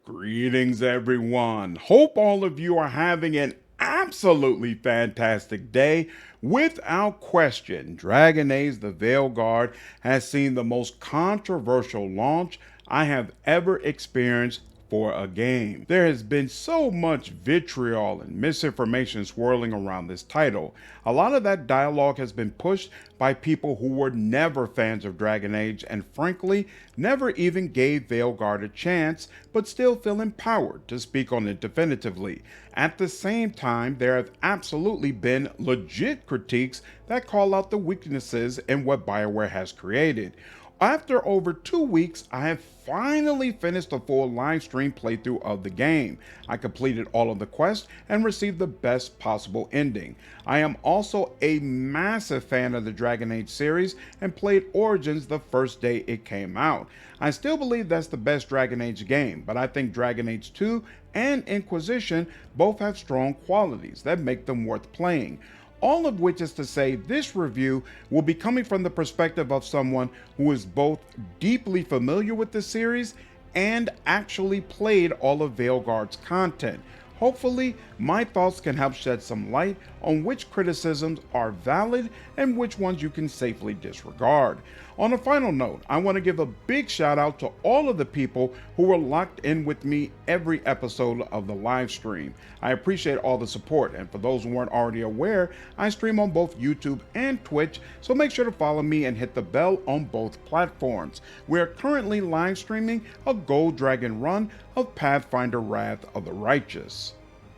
Greetings, everyone. Hope all of you are having an absolutely fantastic day. Without question, Dragon Age the Veilguard has seen the most controversial launch I have ever experienced for a game. There has been so much vitriol and misinformation swirling around this title. A lot of that dialogue has been pushed by people who were never fans of Dragon Age and frankly never even gave Veilguard a chance, but still feel empowered to speak on it definitively. At the same time, there have absolutely been legit critiques that call out the weaknesses in what Bioware has created. After over 2 weeks, I have finally finished a full live stream playthrough of the game. I completed all of the quests and received the best possible ending. I am also a massive fan of the Dragon Age series and played Origins the first day it came out. I still believe that's the best Dragon Age game, but I think Dragon Age 2 and Inquisition both have strong qualities that make them worth playing. All of which is to say this review will be coming from the perspective of someone who is both deeply familiar with the series and actually played all of Veilguard's content. Hopefully, my thoughts can help shed some light on which criticisms are valid and which ones you can safely disregard. On a final note, I want to give a big shout out to all of the people who were locked in with me every episode of the live stream. I appreciate all the support, and for those who weren't already aware, I stream on both YouTube and Twitch, so make sure to follow me and hit the bell on both platforms. We are currently live streaming a Gold Dragon run of Pathfinder Wrath of the Righteous.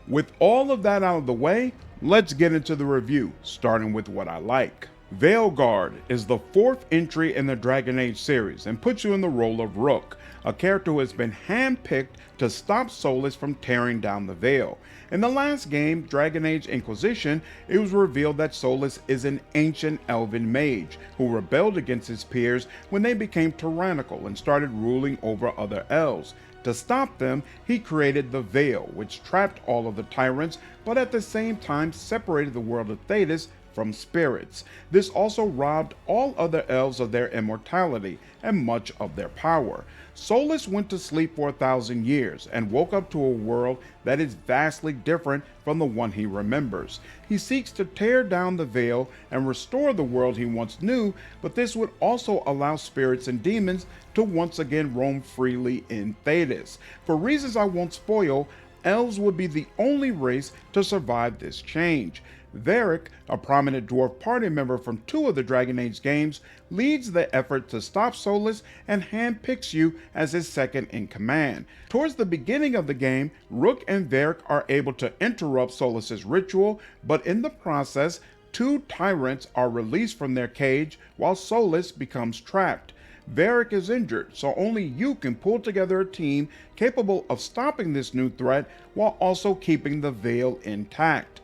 With all of that out of the way, let's get into the review, starting with what I like. Veilguard is the 4th entry in the Dragon Age series and puts you in the role of Rook, a character who has been handpicked to stop Solas from tearing down the Veil. In the last game, Dragon Age Inquisition, it was revealed that Solas is an ancient elven mage who rebelled against his peers when they became tyrannical and started ruling over other elves. To stop them, he created the Veil, which trapped all of the tyrants, but at the same time separated the world of Thedas from spirits. This also robbed all other elves of their immortality and much of their power. Solas went to sleep for 1,000 years and woke up to a world that is vastly different from the one he remembers. He seeks to tear down the Veil and restore the world he once knew, but this would also allow spirits and demons to once again roam freely in Thedas. For reasons I won't spoil, elves would be the only race to survive this change. Varric, a prominent dwarf party member from 2 of the Dragon Age games, leads the effort to stop Solas and handpicks you as his second in command. Towards the beginning of the game, Rook and Varric are able to interrupt Solas' ritual, but in the process, 2 tyrants are released from their cage while Solas becomes trapped. Varric is injured, so only you can pull together a team capable of stopping this new threat while also keeping the Veil intact.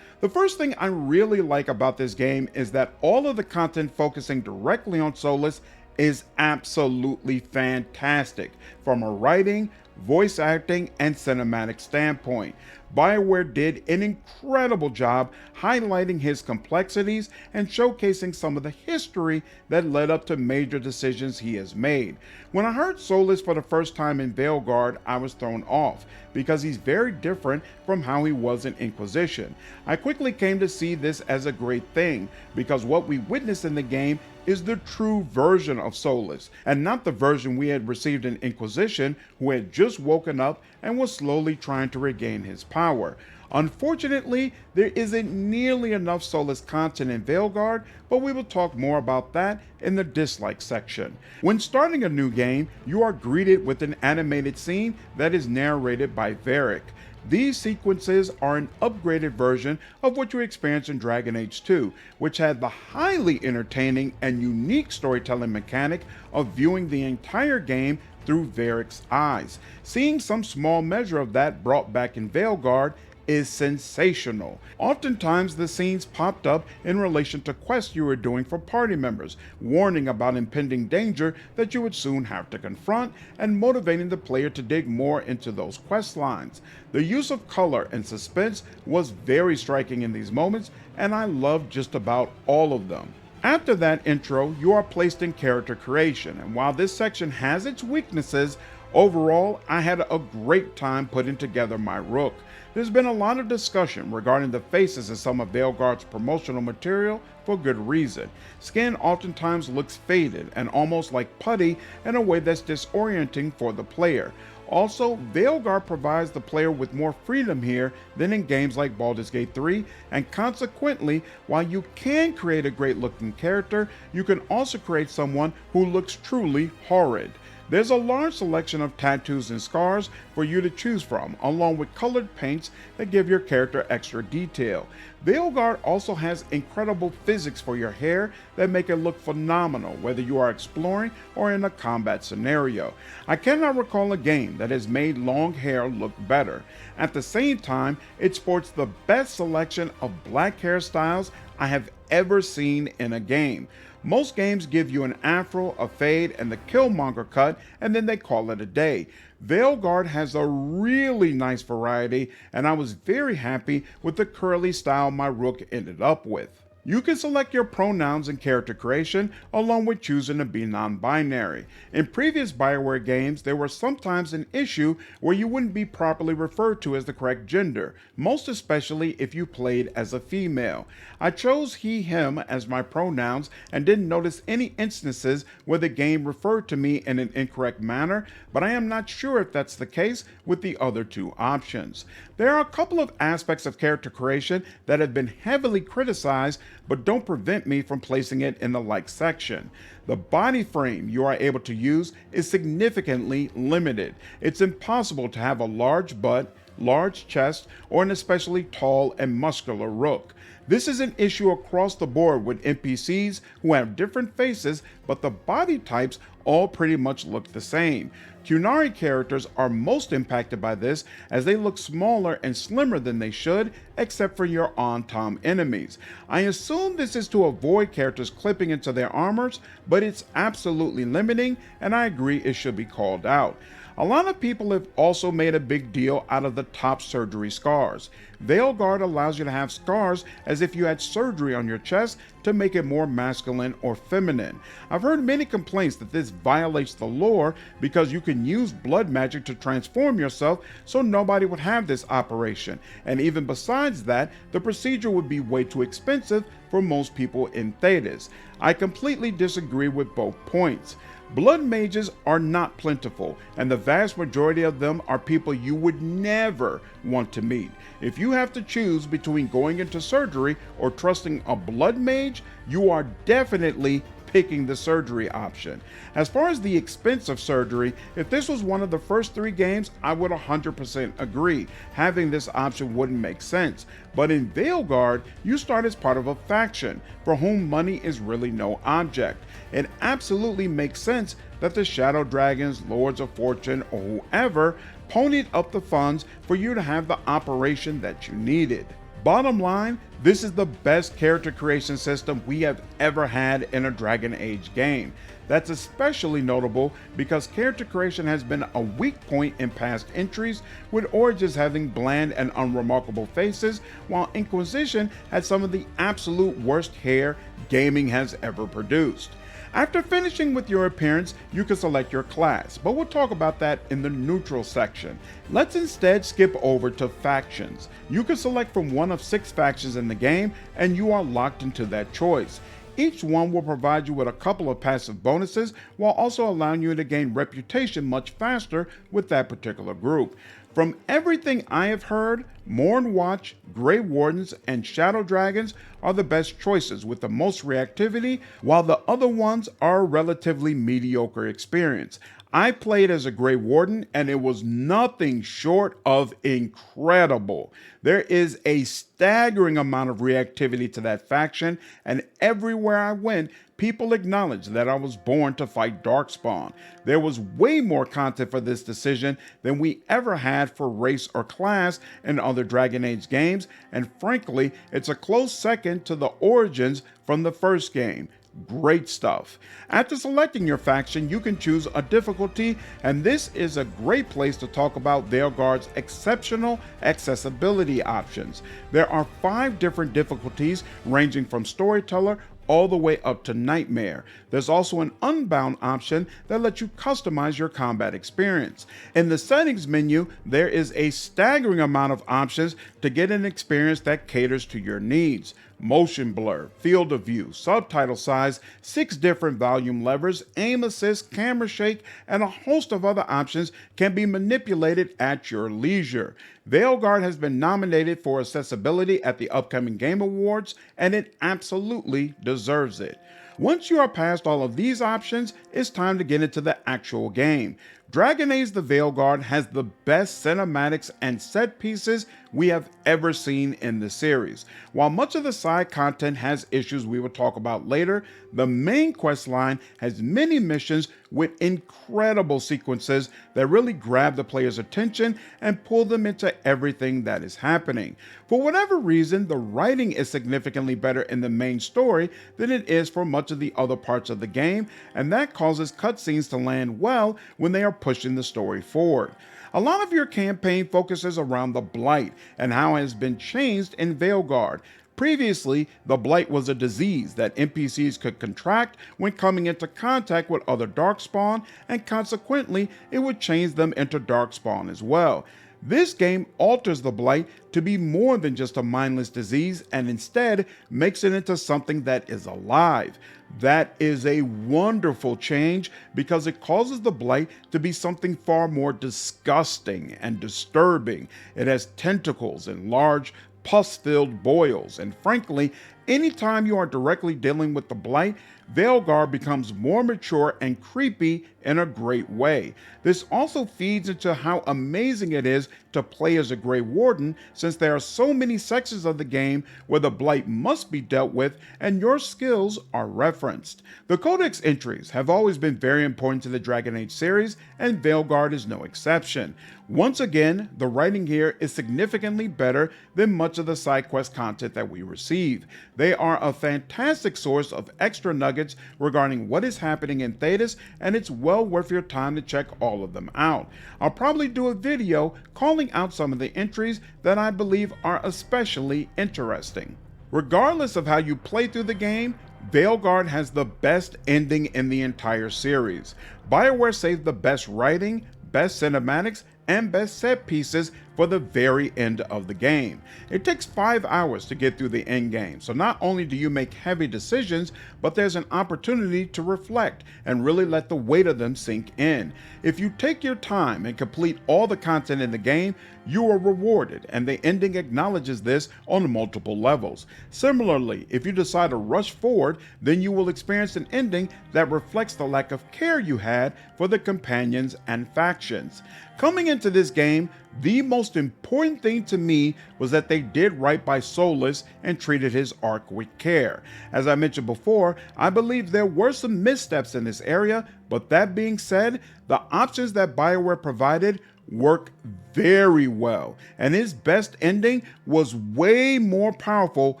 The first thing I really like about this game is that all of the content focusing directly on Solas is absolutely fantastic from a writing, voice acting, and cinematic standpoint. Bioware did an incredible job highlighting his complexities and showcasing some of the history that led up to major decisions he has made. When I heard Solas for the first time in Veilguard, I was thrown off because he's very different from how he was in Inquisition. I quickly came to see this as a great thing because what we witnessed in the game is the true version of Solas, and not the version we had received in Inquisition, who had just woken up and was slowly trying to regain his power. Unfortunately, there isn't nearly enough Solas content in Veilguard, but we will talk more about that in the dislike section. When starting a new game, you are greeted with an animated scene that is narrated by Varric. These sequences are an upgraded version of what you experienced in Dragon Age 2, which had the highly entertaining and unique storytelling mechanic of viewing the entire game through Varric's eyes. Seeing some small measure of that brought back in Veilguard is sensational. Oftentimes the scenes popped up in relation to quests you were doing for party members, warning about impending danger that you would soon have to confront and motivating the player to dig more into those quest lines. The use of color and suspense was very striking in these moments, and I loved just about all of them. After that intro, you are placed in character creation, and while this section has its weaknesses, Overall, I had a great time putting together my Rook. There's been a lot of discussion regarding the faces in some of Veilguard's promotional material for good reason. Skin oftentimes looks faded and almost like putty in a way that's disorienting for the player. Also, Veilguard provides the player with more freedom here than in games like Baldur's Gate 3, and consequently, while you can create a great looking character, you can also create someone who looks truly horrid. There's a large selection of tattoos and scars for you to choose from, along with colored paints that give your character extra detail. Veilguard also has incredible physics for your hair that make it look phenomenal, whether you are exploring or in a combat scenario. I cannot recall a game that has made long hair look better. At the same time, it sports the best selection of black hairstyles I have ever seen in a game. Most games give you an afro, a fade, and the Killmonger cut, and then they call it a day. Veilguard has a really nice variety, and I was very happy with the curly style my Rook ended up with. You can select your pronouns in character creation, along with choosing to be non-binary. In previous Bioware games, there was sometimes an issue where you wouldn't be properly referred to as the correct gender, most especially if you played as a female. I chose he, him as my pronouns and didn't notice any instances where the game referred to me in an incorrect manner, but I am not sure if that's the case with the other two options. There are a couple of aspects of character creation that have been heavily criticized, but don't prevent me from placing it in the like section. The body frame you are able to use is significantly limited. It's impossible to have a large butt, large chest, or an especially tall and muscular Rook. This is an issue across the board with NPCs who have different faces, but the body types all pretty much look the same. Qunari characters are most impacted by this as they look smaller and slimmer than they should, except for your on-tom enemies. I assume this is to avoid characters clipping into their armors, but it's absolutely limiting, and I agree it should be called out. A lot of people have also made a big deal out of the top surgery scars. Veilguard allows you to have scars as if you had surgery on your chest to make it more masculine or feminine. I've heard many complaints that this violates the lore because you can use blood magic to transform yourself, so nobody would have this operation. And even besides that, the procedure would be way too expensive for most people in Thedas. I completely disagree with both points. Blood mages are not plentiful, and the vast majority of them are people you would never want to meet. If you have to choose between going into surgery or trusting a blood mage, you are definitely picking the surgery option. As far as the expense of surgery, if this was one of the first 3 games, I would 100% agree. Having this option wouldn't make sense. But in Veilguard, you start as part of a faction for whom money is really no object. It absolutely makes sense that the Shadow Dragons, Lords of Fortune, or whoever ponied up the funds for you to have the operation that you needed. Bottom line, this is the best character creation system we have ever had in a Dragon Age game. That's especially notable because character creation has been a weak point in past entries, with Origins having bland and unremarkable faces, while Inquisition had some of the absolute worst hair gaming has ever produced. After finishing with your appearance, you can select your class, but we'll talk about that in the neutral section. Let's instead skip over to factions. You can select from one of 6 factions in the game, and you are locked into that choice. Each one will provide you with a couple of passive bonuses, while also allowing you to gain reputation much faster with that particular group. From everything I have heard, Morn Watch, Grey Wardens, and Shadow Dragons are the best choices with the most reactivity, while the other ones are a relatively mediocre experience. I played as a Grey Warden, and it was nothing short of incredible. There is a staggering amount of reactivity to that faction, and everywhere I went, people acknowledged that I was born to fight Darkspawn. There was way more content for this decision than we ever had for race or class in other Dragon Age games, and frankly, it's a close second to the Origins from the first game. Great stuff. After selecting your faction, you can choose a difficulty, and this is a great place to talk about Veilguard's exceptional accessibility options. There are 5 different difficulties ranging from Storyteller all the way up to Nightmare. There's also an Unbound option that lets you customize your combat experience. In the settings menu, there is a staggering amount of options to get an experience that caters to your needs. Motion blur, field of view, subtitle size, 6 different volume levers, aim assist, camera shake, and a host of other options can be manipulated at your leisure. Veilguard has been nominated for accessibility at the upcoming Game Awards, and it absolutely deserves it. Once you are past all of these options, it's time to get into the actual game. Dragon Age the Veilguard has the best cinematics and set pieces we have ever seen in the series. While much of the side content has issues we will talk about later, the main quest line has many missions with incredible sequences that really grab the player's attention and pull them into everything that is happening. For whatever reason, the writing is significantly better in the main story than it is for much of the other parts of the game, and that causes cutscenes to land well when they are pushing the story forward. A lot of your campaign focuses around the Blight and how it has been changed in Veilguard. Previously, the Blight was a disease that NPCs could contract when coming into contact with other Darkspawn, and consequently, it would change them into Darkspawn as well. This game alters the Blight to be more than just a mindless disease and instead makes it into something that is alive. That is a wonderful change because it causes the Blight to be something far more disgusting and disturbing. It has tentacles and large pus-filled boils, and frankly, anytime you are directly dealing with the Blight, Veilguard becomes more mature and creepy in a great way. This also feeds into how amazing it is to play as a Grey Warden, since there are so many sections of the game where the Blight must be dealt with and your skills are referenced. The Codex entries have always been very important to the Dragon Age series, and Veilguard is no exception. Once again, the writing here is significantly better than much of the side quest content that we receive. They are a fantastic source of extra nuggets regarding what is happening in Thedas, and it's well worth your time to check all of them out. I'll probably do a video calling out some of the entries that I believe are especially interesting. Regardless of how you play through the game, Veilguard has the best ending in the entire series. Bioware saved the best writing, best cinematics, and best set pieces for the very end of the game. It takes 5 hours to get through the end game, so not only do you make heavy decisions, but there's an opportunity to reflect and really let the weight of them sink in. If you take your time and complete all the content in the game, you are rewarded, and the ending acknowledges this on multiple levels. Similarly, if you decide to rush forward, then you will experience an ending that reflects the lack of care you had for the companions and factions. Coming into this game, the most important thing to me was that they did right by Solas and treated his arc with care. As I mentioned before, I believe there were some missteps in this area, but that being said, the options that Bioware provided work very well, and his best ending was way more powerful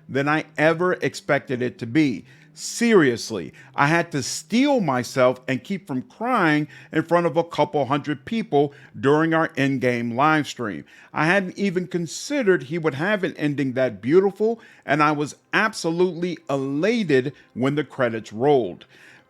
than I ever expected it to be. Seriously, I had to steel myself and keep from crying in front of a couple hundred people during our in-game live stream. I hadn't even considered he would have an ending that beautiful, and I was absolutely elated when the credits rolled.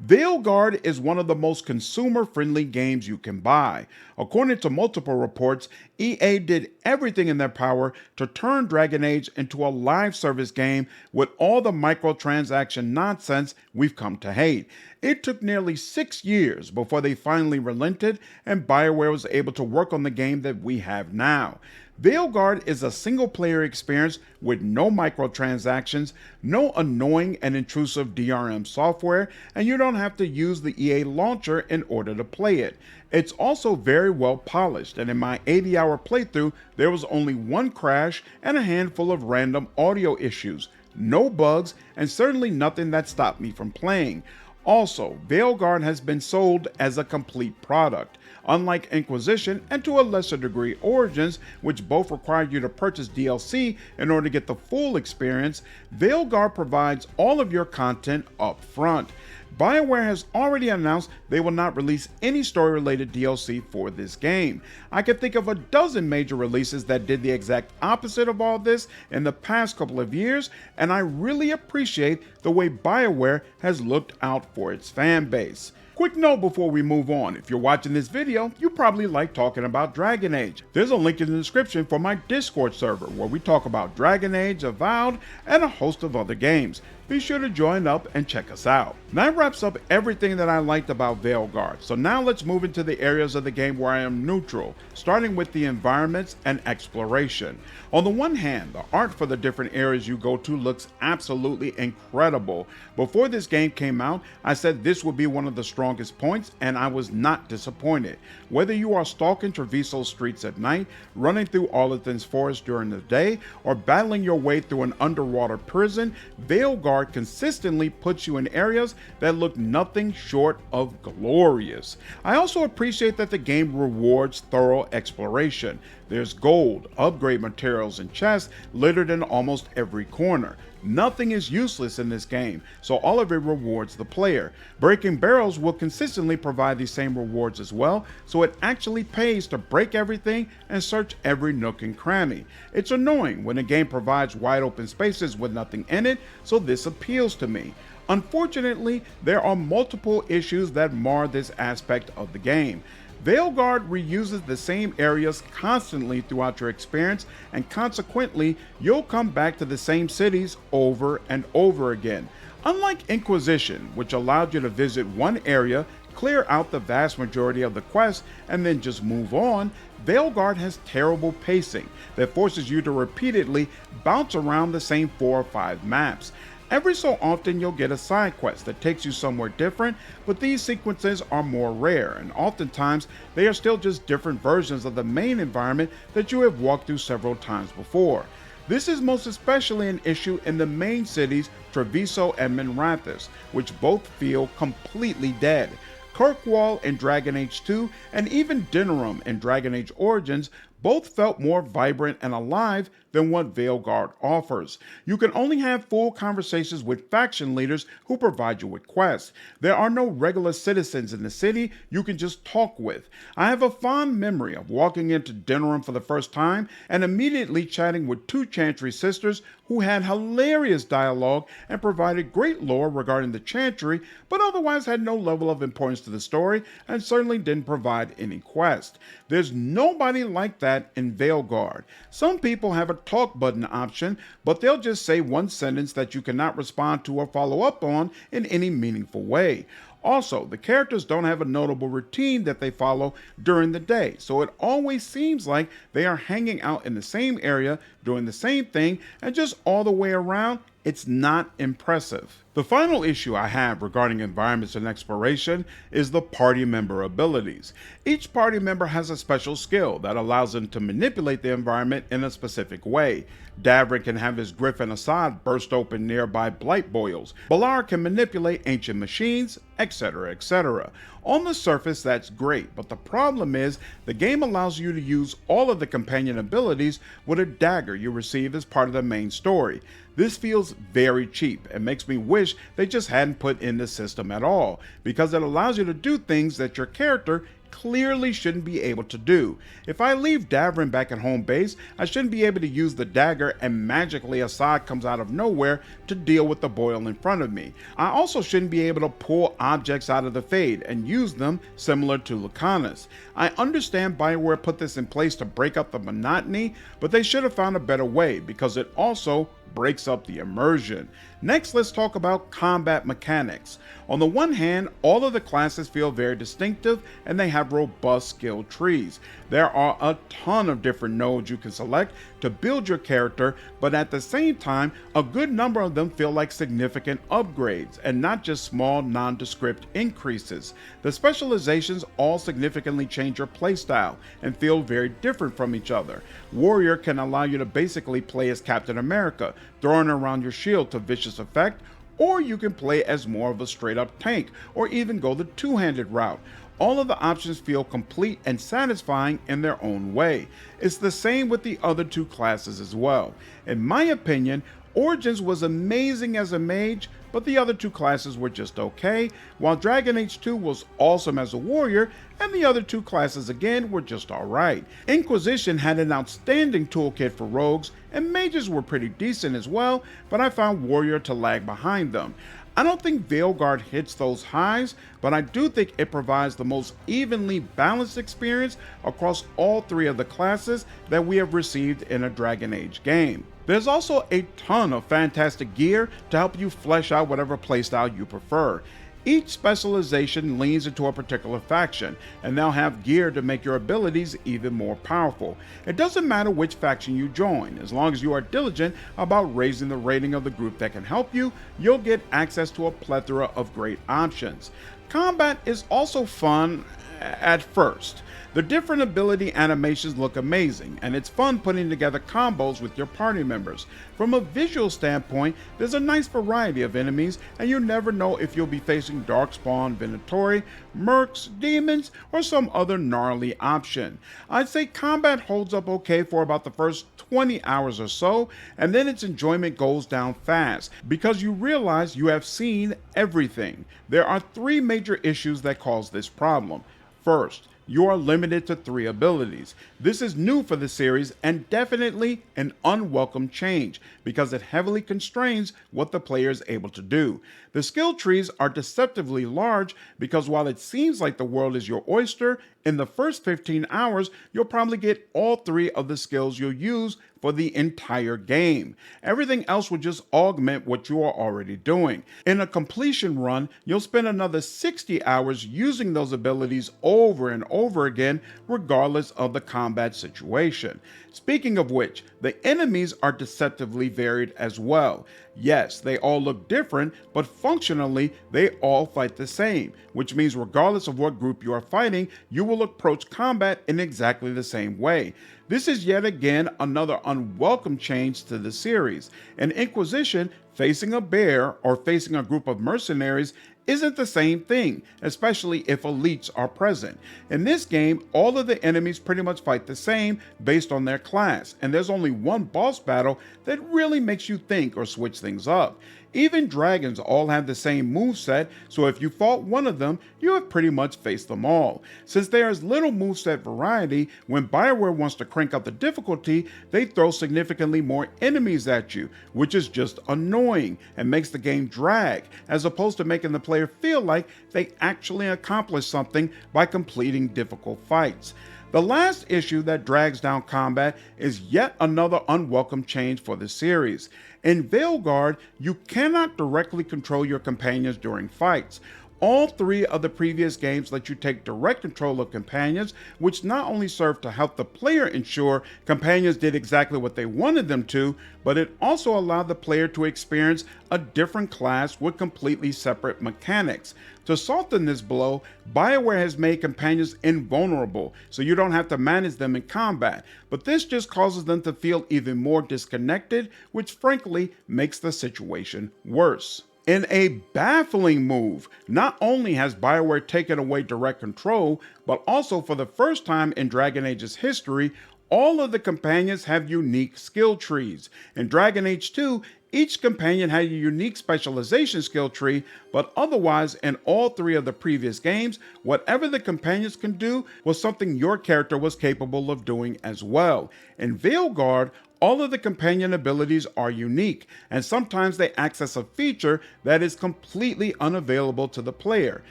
Veilguard is one of the most consumer-friendly games you can buy. According to multiple reports, EA did everything in their power to turn Dragon Age into a live service game with all the microtransaction nonsense we've come to hate. It took nearly 6 years before they finally relented and Bioware was able to work on the game that we have now. Veilguard is a single-player experience with no microtransactions, no annoying and intrusive DRM software, and you don't have to use the EA launcher in order to play it. It's also very well polished, and in my 80-hour playthrough, there was only one crash and a handful of random audio issues. No bugs, and certainly nothing that stopped me from playing. Also, Veilguard has been sold as a complete product. Unlike Inquisition, and to a lesser degree Origins, which both require you to purchase DLC in order to get the full experience, Veilguard provides all of your content up front. Bioware has already announced they will not release any story-related DLC for this game. I can think of a dozen major releases that did the exact opposite of all this in the past couple of years, and I really appreciate the way Bioware has looked out for its fan base. Quick note before we move on, if you're watching this video, you probably like talking about Dragon Age. There's a link in the description for my Discord server where we talk about Dragon Age, Avowed, and a host of other games. Be sure to join up and check us out. That wraps up everything that I liked about Veilguard, so now let's move into the areas of the game where I am neutral, starting with the environments and exploration. On the one hand, the art for the different areas you go to looks absolutely incredible. Before this game came out, I said this would be one of the strongest points, and I was not disappointed. Whether you are stalking Treviso streets at night, running through Arlethan's forest during the day, or battling your way through an underwater prison, Veilguard consistently puts you in areas that look nothing short of glorious. I also appreciate that the game rewards thorough exploration. There's gold, upgrade materials, and chests littered in almost every corner. Nothing is useless in this game, so all of it rewards the player. Breaking barrels will consistently provide these same rewards as well, so it actually pays to break everything and search every nook and cranny. It's annoying when a game provides wide open spaces with nothing in it, so this appeals to me. Unfortunately, there are multiple issues that mar this aspect of the game. Veilguard reuses the same areas constantly throughout your experience, and consequently, you'll come back to the same cities over and over again. Unlike Inquisition, which allowed you to visit one area, clear out the vast majority of the quest, and then just move on, Veilguard has terrible pacing that forces you to repeatedly bounce around the same 4 or 5 maps. Every so often you'll get a side quest that takes you somewhere different, but these sequences are more rare, and oftentimes they are still just different versions of the main environment that you have walked through several times before. This is most especially an issue in the main cities Treviso and Minrathous, which both feel completely dead. Kirkwall in Dragon Age 2 and even Denerim in Dragon Age Origins both felt more vibrant and alive than what Veilguard offers. You can only have full conversations with faction leaders who provide you with quests. There are no regular citizens in the city you can just talk with. I have a fond memory of walking into Denerim for the first time and immediately chatting with 2 Chantry sisters who had hilarious dialogue and provided great lore regarding the Chantry, but otherwise had no level of importance to the story and certainly didn't provide any quest. There's nobody like that in Veilguard. Some people have a talk button option, but they'll just say one sentence that you cannot respond to or follow up on in any meaningful way. Also, the characters don't have a notable routine that they follow during the day, so it always seems like they are hanging out in the same area, doing the same thing, and just all the way around, it's not impressive. The final issue I have regarding environments and exploration is the party member abilities. Each party member has a special skill that allows them to manipulate the environment in a specific way. Davrin can have his Griffin Assad burst open nearby blight boils. Balar can manipulate ancient machines, etc., etc. On the surface, that's great, but the problem is the game allows you to use all of the companion abilities with a dagger you receive as part of the main story. This feels very cheap and makes me wish they just hadn't put in the system at all, because it allows you to do things that your character clearly shouldn't be able to do. If I leave Davrin back at home base, I shouldn't be able to use the dagger and magically Assad comes out of nowhere to deal with the boil in front of me. I also shouldn't be able to pull objects out of the Fade and use them similar to Lucanus. I understand Bioware put this in place to break up the monotony, but they should have found a better way because it also breaks up the immersion. Next, let's talk about combat mechanics. On the one hand, all of the classes feel very distinctive and they have robust skill trees. There are a ton of different nodes you can select to build your character, but at the same time, a good number of them feel like significant upgrades and not just small nondescript increases. The specializations all significantly change your playstyle and feel very different from each other. Warrior can allow you to basically play as Captain America, throwing around your shield to vicious effect, or you can play as more of a straight up tank, or even go the two-handed route. All of the options feel complete and satisfying in their own way. It's the same with the other 2 classes as well. In my opinion, Origins was amazing as a mage, but the other two classes were just okay, while Dragon Age 2 was awesome as a warrior, and the other two classes again were just alright. Inquisition had an outstanding toolkit for rogues, and mages were pretty decent as well, but I found warrior to lag behind them. I don't think Veilguard hits those highs, but I do think it provides the most evenly balanced experience across all three of the classes that we have received in a Dragon Age game. There's also a ton of fantastic gear to help you flesh out whatever playstyle you prefer. Each specialization leans into a particular faction, and they'll have gear to make your abilities even more powerful. It doesn't matter which faction you join, as long as you are diligent about raising the rating of the group that can help you, you'll get access to a plethora of great options. Combat is also fun at first. The different ability animations look amazing, and it's fun putting together combos with your party members. From a visual standpoint, there's a nice variety of enemies, and you never know if you'll be facing Darkspawn, Venatori, Mercs, Demons, or some other gnarly option. I'd say combat holds up okay for about the first 20 hours or so, and then its enjoyment goes down fast, because you realize you have seen everything. There are three major issues that cause this problem. First, you are limited to 3 abilities. This is new for the series and definitely an unwelcome change because it heavily constrains what the player is able to do. The skill trees are deceptively large because while it seems like the world is your oyster, in the first 15 hours, you'll probably get all 3 of the skills you'll use for the entire game. Everything else will just augment what you are already doing. In a completion run, you'll spend another 60 hours using those abilities over and over again, regardless of the combat situation. Speaking of which, the enemies are deceptively varied as well. Yes, they all look different, but functionally, they all fight the same, which means regardless of what group you are fighting, you will approach combat in exactly the same way. This is yet again another unwelcome change to the series. In Inquisition, facing a bear or facing a group of mercenaries isn't the same thing, especially if elites are present. In this game, all of the enemies pretty much fight the same based on their class, and there's only one boss battle that really makes you think or switch things up. Even dragons all have the same moveset, so if you fought one of them, you have pretty much faced them all. Since there is little moveset variety, when Bioware wants to crank up the difficulty, they throw significantly more enemies at you, which is just annoying and makes the game drag, as opposed to making the player feel like they actually accomplished something by completing difficult fights. The last issue that drags down combat is yet another unwelcome change for the series. In Veilguard, you cannot directly control your companions during fights. All 3 of the previous games let you take direct control of companions, which not only served to help the player ensure companions did exactly what they wanted them to, but it also allowed the player to experience a different class with completely separate mechanics. To soften this blow, Bioware has made companions invulnerable, so you don't have to manage them in combat, but this just causes them to feel even more disconnected, which frankly makes the situation worse. In a baffling move, not only has Bioware taken away direct control, but also for the first time in Dragon Age's history, all of the companions have unique skill trees. In Dragon Age 2, each companion had a unique specialization skill tree, but otherwise in all 3 of the previous games, whatever the companions can do was something your character was capable of doing as well. In Veilguard, all of the companion abilities are unique, and sometimes they access a feature that is completely unavailable to the player,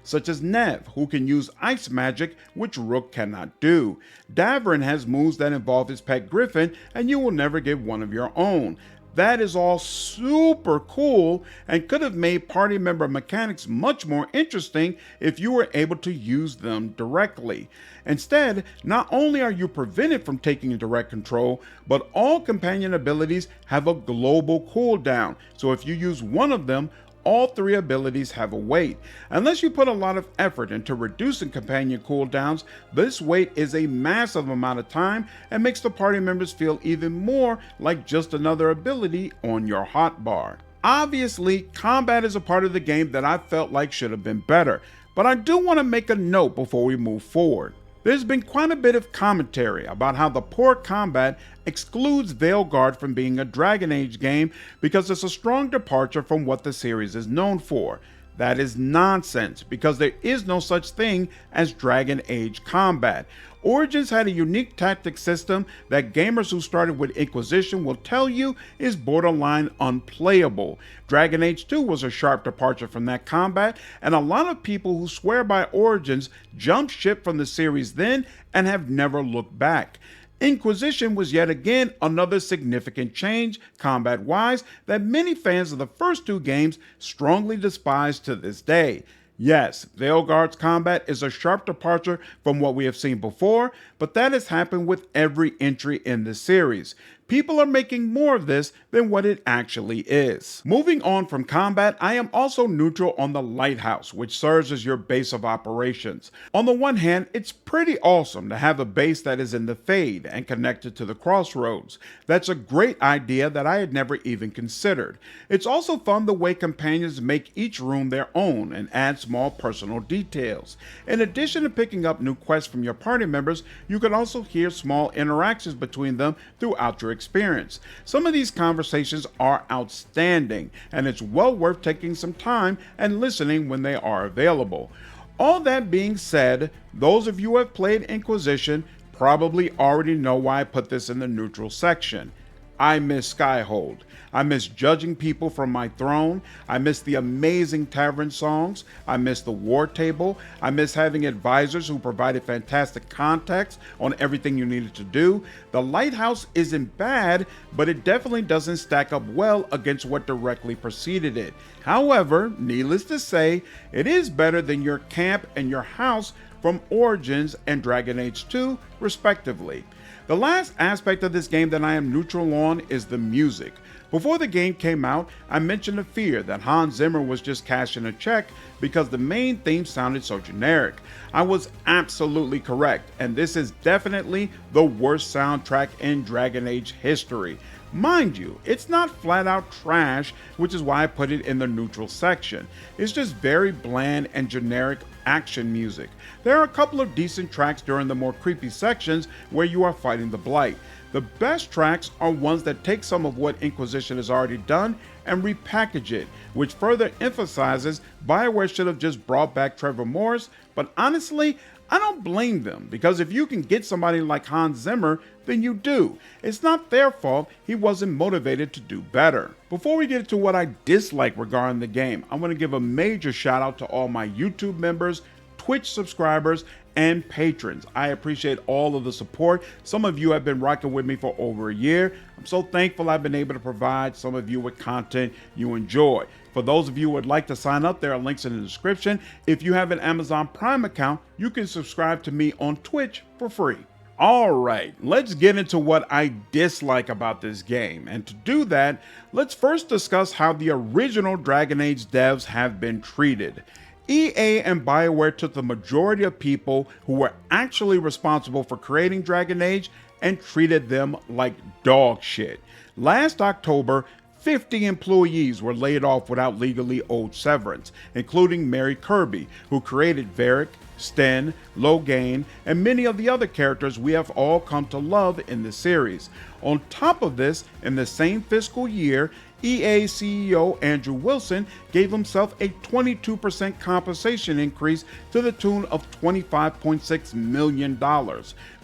such as Nev, who can use ice magic, which Rook cannot do. Davrin has moves that involve his pet griffin, and you will never get one of your own. That is all super cool and could have made party member mechanics much more interesting if you were able to use them directly. Instead, not only are you prevented from taking direct control, but all companion abilities have a global cooldown, so if you use one of them, all 3 abilities have a wait. Unless you put a lot of effort into reducing companion cooldowns, this wait is a massive amount of time and makes the party members feel even more like just another ability on your hotbar. Obviously, combat is a part of the game that I felt like should have been better, but I do want to make a note before we move forward. There's been quite a bit of commentary about how the poor combat excludes Veilguard from being a Dragon Age game because it's a strong departure from what the series is known for. That is nonsense, because there is no such thing as Dragon Age combat. Origins had a unique tactic system that gamers who started with Inquisition will tell you is borderline unplayable. Dragon Age 2 was a sharp departure from that combat, and a lot of people who swear by Origins jumped ship from the series then and have never looked back. Inquisition was yet again another significant change, combat-wise, that many fans of the first two games strongly despise to this day. Yes, Veilguard's combat is a sharp departure from what we have seen before, but that has happened with every entry in the series. People are making more of this than what it actually is. Moving on from combat, I am also neutral on the Lighthouse, which serves as your base of operations. On the one hand, it's pretty awesome to have a base that is in the Fade and connected to the Crossroads. That's a great idea that I had never even considered. It's also fun the way companions make each room their own and add small personal details. In addition to picking up new quests from your party members, you can also hear small interactions between them throughout your experience. Some of these conversations are outstanding, and it's well worth taking some time and listening when they are available. All that being said, those of you who have played Inquisition probably already know why I put this in the neutral section. I miss Skyhold. I miss judging people from my throne. I miss the amazing tavern songs. I miss the war table. I miss having advisors who provided fantastic context on everything you needed to do. The Lighthouse isn't bad, but it definitely doesn't stack up well against what directly preceded it. However, needless to say, it is better than your camp and your house from Origins and Dragon Age 2, respectively. The last aspect of this game that I am neutral on is the music. Before the game came out, I mentioned a fear that Hans Zimmer was just cashing a check because the main theme sounded so generic. I was absolutely correct, and this is definitely the worst soundtrack in Dragon Age history. Mind you, it's not flat out trash, which is why I put it in the neutral section. It's just very bland and generic action music. There are a couple of decent tracks during the more creepy sections where you are fighting the Blight. The best tracks are ones that take some of what Inquisition has already done and repackage it, which further emphasizes Bioware should have just brought back Trevor Morris, but honestly, I don't blame them, because if you can get somebody like Hans Zimmer, then you do. It's not their fault he wasn't motivated to do better. Before we get into what I dislike regarding the game, I want to give a major shout out to all my YouTube members, Twitch subscribers, and patrons. I appreciate all of the support. Some of you have been rocking with me for over a year. I'm so thankful I've been able to provide some of you with content you enjoy. For those of you who would like to sign up, there are links in the description. If you have an Amazon Prime account, you can subscribe to me on Twitch for free. Alright, let's get into what I dislike about this game. And to do that, let's first discuss how the original Dragon Age devs have been treated. EA and Bioware took the majority of people who were actually responsible for creating Dragon Age and treated them like dog shit. Last October, 50 employees were laid off without legally owed severance, including Mary Kirby, who created Varric, Sten, Loghain, and many of the other characters we have all come to love in the series. On top of this, in the same fiscal year, EA CEO Andrew Wilson gave himself a 22% compensation increase to the tune of $25.6 million.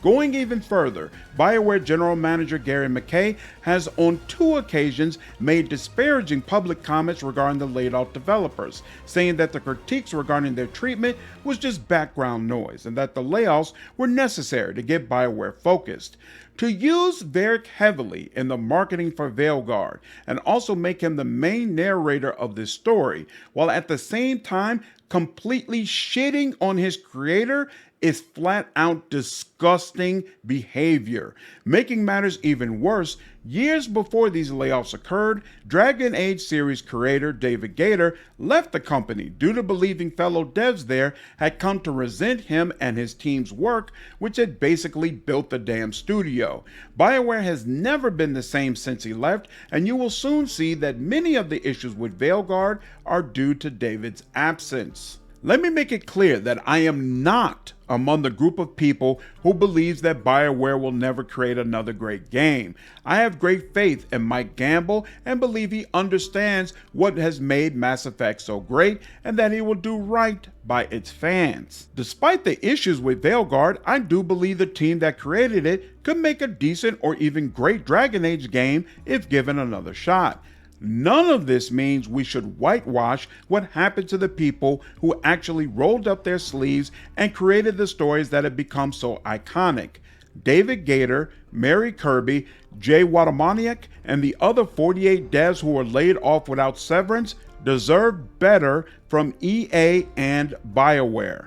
Going even further, Bioware General Manager Gary McKay has on 2 occasions made disparaging public comments regarding the laid-off developers, saying that the critiques regarding their treatment was just background noise and that the layoffs were necessary to get Bioware focused. To use Varric heavily in the marketing for Veilguard and also make him the main narrator of this story, while at the same time completely shitting on his creator, is flat out disgusting behavior. Making matters even worse, years before these layoffs occurred, Dragon Age series creator David Gaider left the company due to believing fellow devs there had come to resent him and his team's work, which had basically built the damn studio. Bioware has never been the same since he left, and you will soon see that many of the issues with Veilguard are due to David's absence. Let me make it clear that I am not among the group of people who believes that Bioware will never create another great game. I have great faith in Mike Gamble and believe he understands what has made Mass Effect so great and that he will do right by its fans. Despite the issues with Veilguard, I do believe the team that created it could make a decent or even great Dragon Age game if given another shot. None of this means we should whitewash what happened to the people who actually rolled up their sleeves and created the stories that have become so iconic. David Gator, Mary Kirby, Jay Watamaniak, and the other 48 devs who were laid off without severance deserve better from EA and Bioware.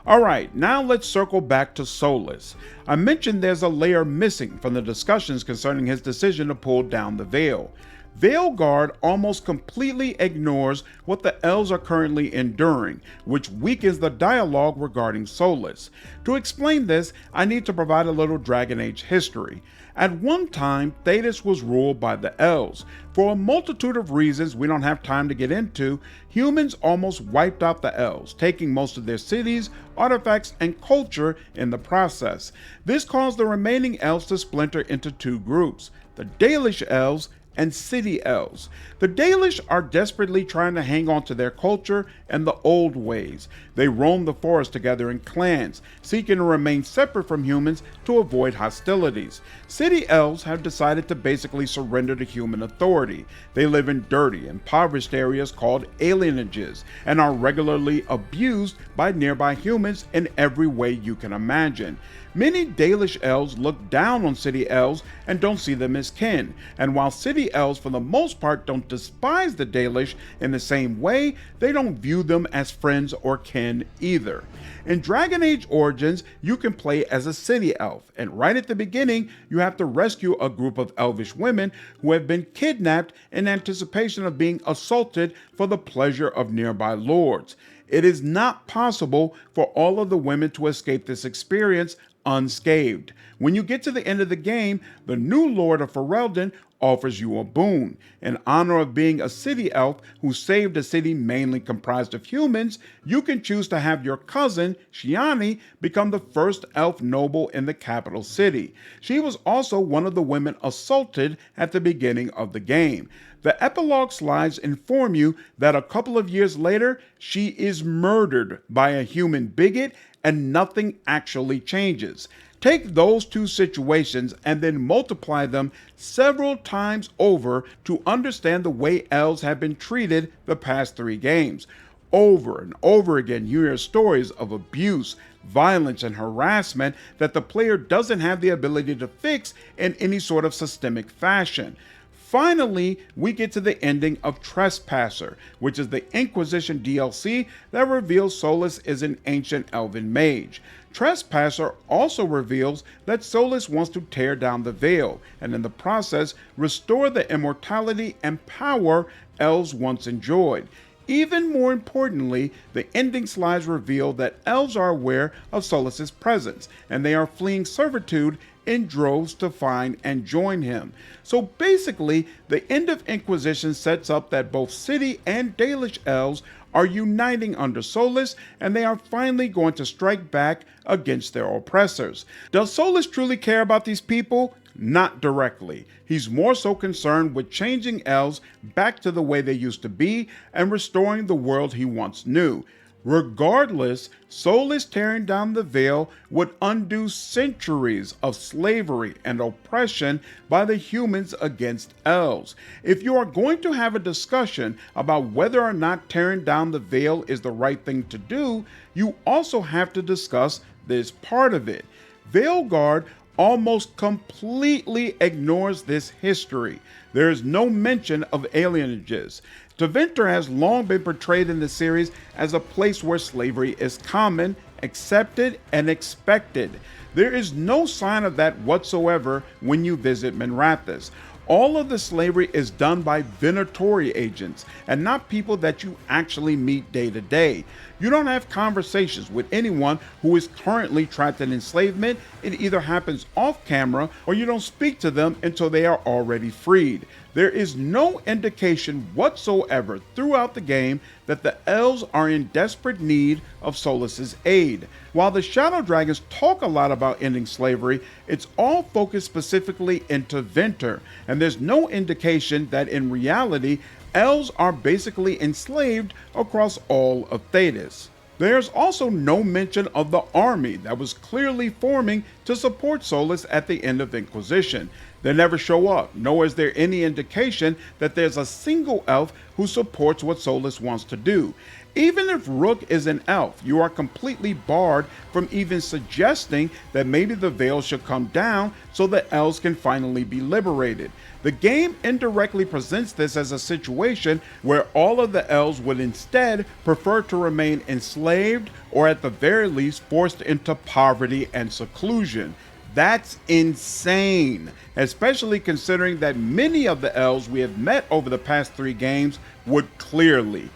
Alright, now let's circle back to Solas. I mentioned there's a layer missing from the discussions concerning his decision to pull down the veil. Veilguard almost completely ignores what the elves are currently enduring, which weakens the dialogue regarding Solas. To explain this, I need to provide a little Dragon Age history. At one time, Thedas was ruled by the elves. For a multitude of reasons we don't have time to get into, humans almost wiped out the elves, taking most of their cities, artifacts, and culture in the process. This caused the remaining elves to splinter into two groups, the Dalish elves and City Elves. The Dalish are desperately trying to hang on to their culture and the old ways. They roam the forest together in clans, seeking to remain separate from humans to avoid hostilities. City Elves have decided to basically surrender to human authority. They live in dirty, impoverished areas called alienages and are regularly abused by nearby humans in every way you can imagine. Many Dalish elves look down on City Elves and don't see them as kin, and while City Elves for the most part don't despise the Dalish in the same way, they don't view them as friends or kin either. In Dragon Age Origins, you can play as a City Elf, and right at the beginning, you have to rescue a group of elvish women who have been kidnapped in anticipation of being assaulted for the pleasure of nearby lords. It is not possible for all of the women to escape this experience unscathed. When you get to the end of the game, the new Lord of Ferelden offers you a boon. In honor of being a city elf who saved a city mainly comprised of humans, you can choose to have your cousin, Shiani, become the first elf noble in the capital city. She was also one of the women assaulted at the beginning of the game. The epilogue slides inform you that a couple of years later, she is murdered by a human bigot and nothing actually changes. Take those two situations and then multiply them several times over to understand the way elves have been treated the past 3 games. Over and over again, you hear stories of abuse, violence, and harassment that the player doesn't have the ability to fix in any sort of systemic fashion. Finally, we get to the ending of Trespasser, which is the Inquisition DLC that reveals Solas is an ancient elven mage. Trespasser also reveals that Solas wants to tear down the veil, and in the process, restore the immortality and power elves once enjoyed. Even more importantly, the ending slides reveal that elves are aware of Solas' presence, and they are fleeing servitude in droves to find and join him. So basically, the end of Inquisition sets up that both City and Dalish elves are uniting under Solas, and they are finally going to strike back against their oppressors. Does Solas truly care about these people? Not directly. He's more so concerned with changing elves back to the way they used to be and restoring the world he once knew. Regardless, Solas tearing down the veil would undo centuries of slavery and oppression by the humans against elves. If you are going to have a discussion about whether or not tearing down the veil is the right thing to do, you also have to discuss this part of it. Veilguard almost completely ignores this history. There is no mention of alienages. Tevinter has long been portrayed in the series as a place where slavery is common, accepted, and expected. There is no sign of that whatsoever when you visit Minrathous. All of the slavery is done by Venatori agents and not people that you actually meet day to day. You don't have conversations with anyone who is currently trapped in enslavement. It either happens off camera or you don't speak to them until they are already freed. There is no indication whatsoever throughout the game that the elves are in desperate need of Solas' aid. While the Shadow Dragons talk a lot about ending slavery, it's all focused specifically into Venter, and there's no indication that in reality, elves are basically enslaved across all of Thedas. There's also no mention of the army that was clearly forming to support Solas at the end of Inquisition. They never show up, nor is there any indication that there's a single elf who supports what Solas wants to do. Even if Rook is an elf, you are completely barred from even suggesting that maybe the veil should come down so the elves can finally be liberated. The game indirectly presents this as a situation where all of the elves would instead prefer to remain enslaved or at the very least forced into poverty and seclusion. That's insane, especially considering that many of the elves we have met over the past 3 games would clearly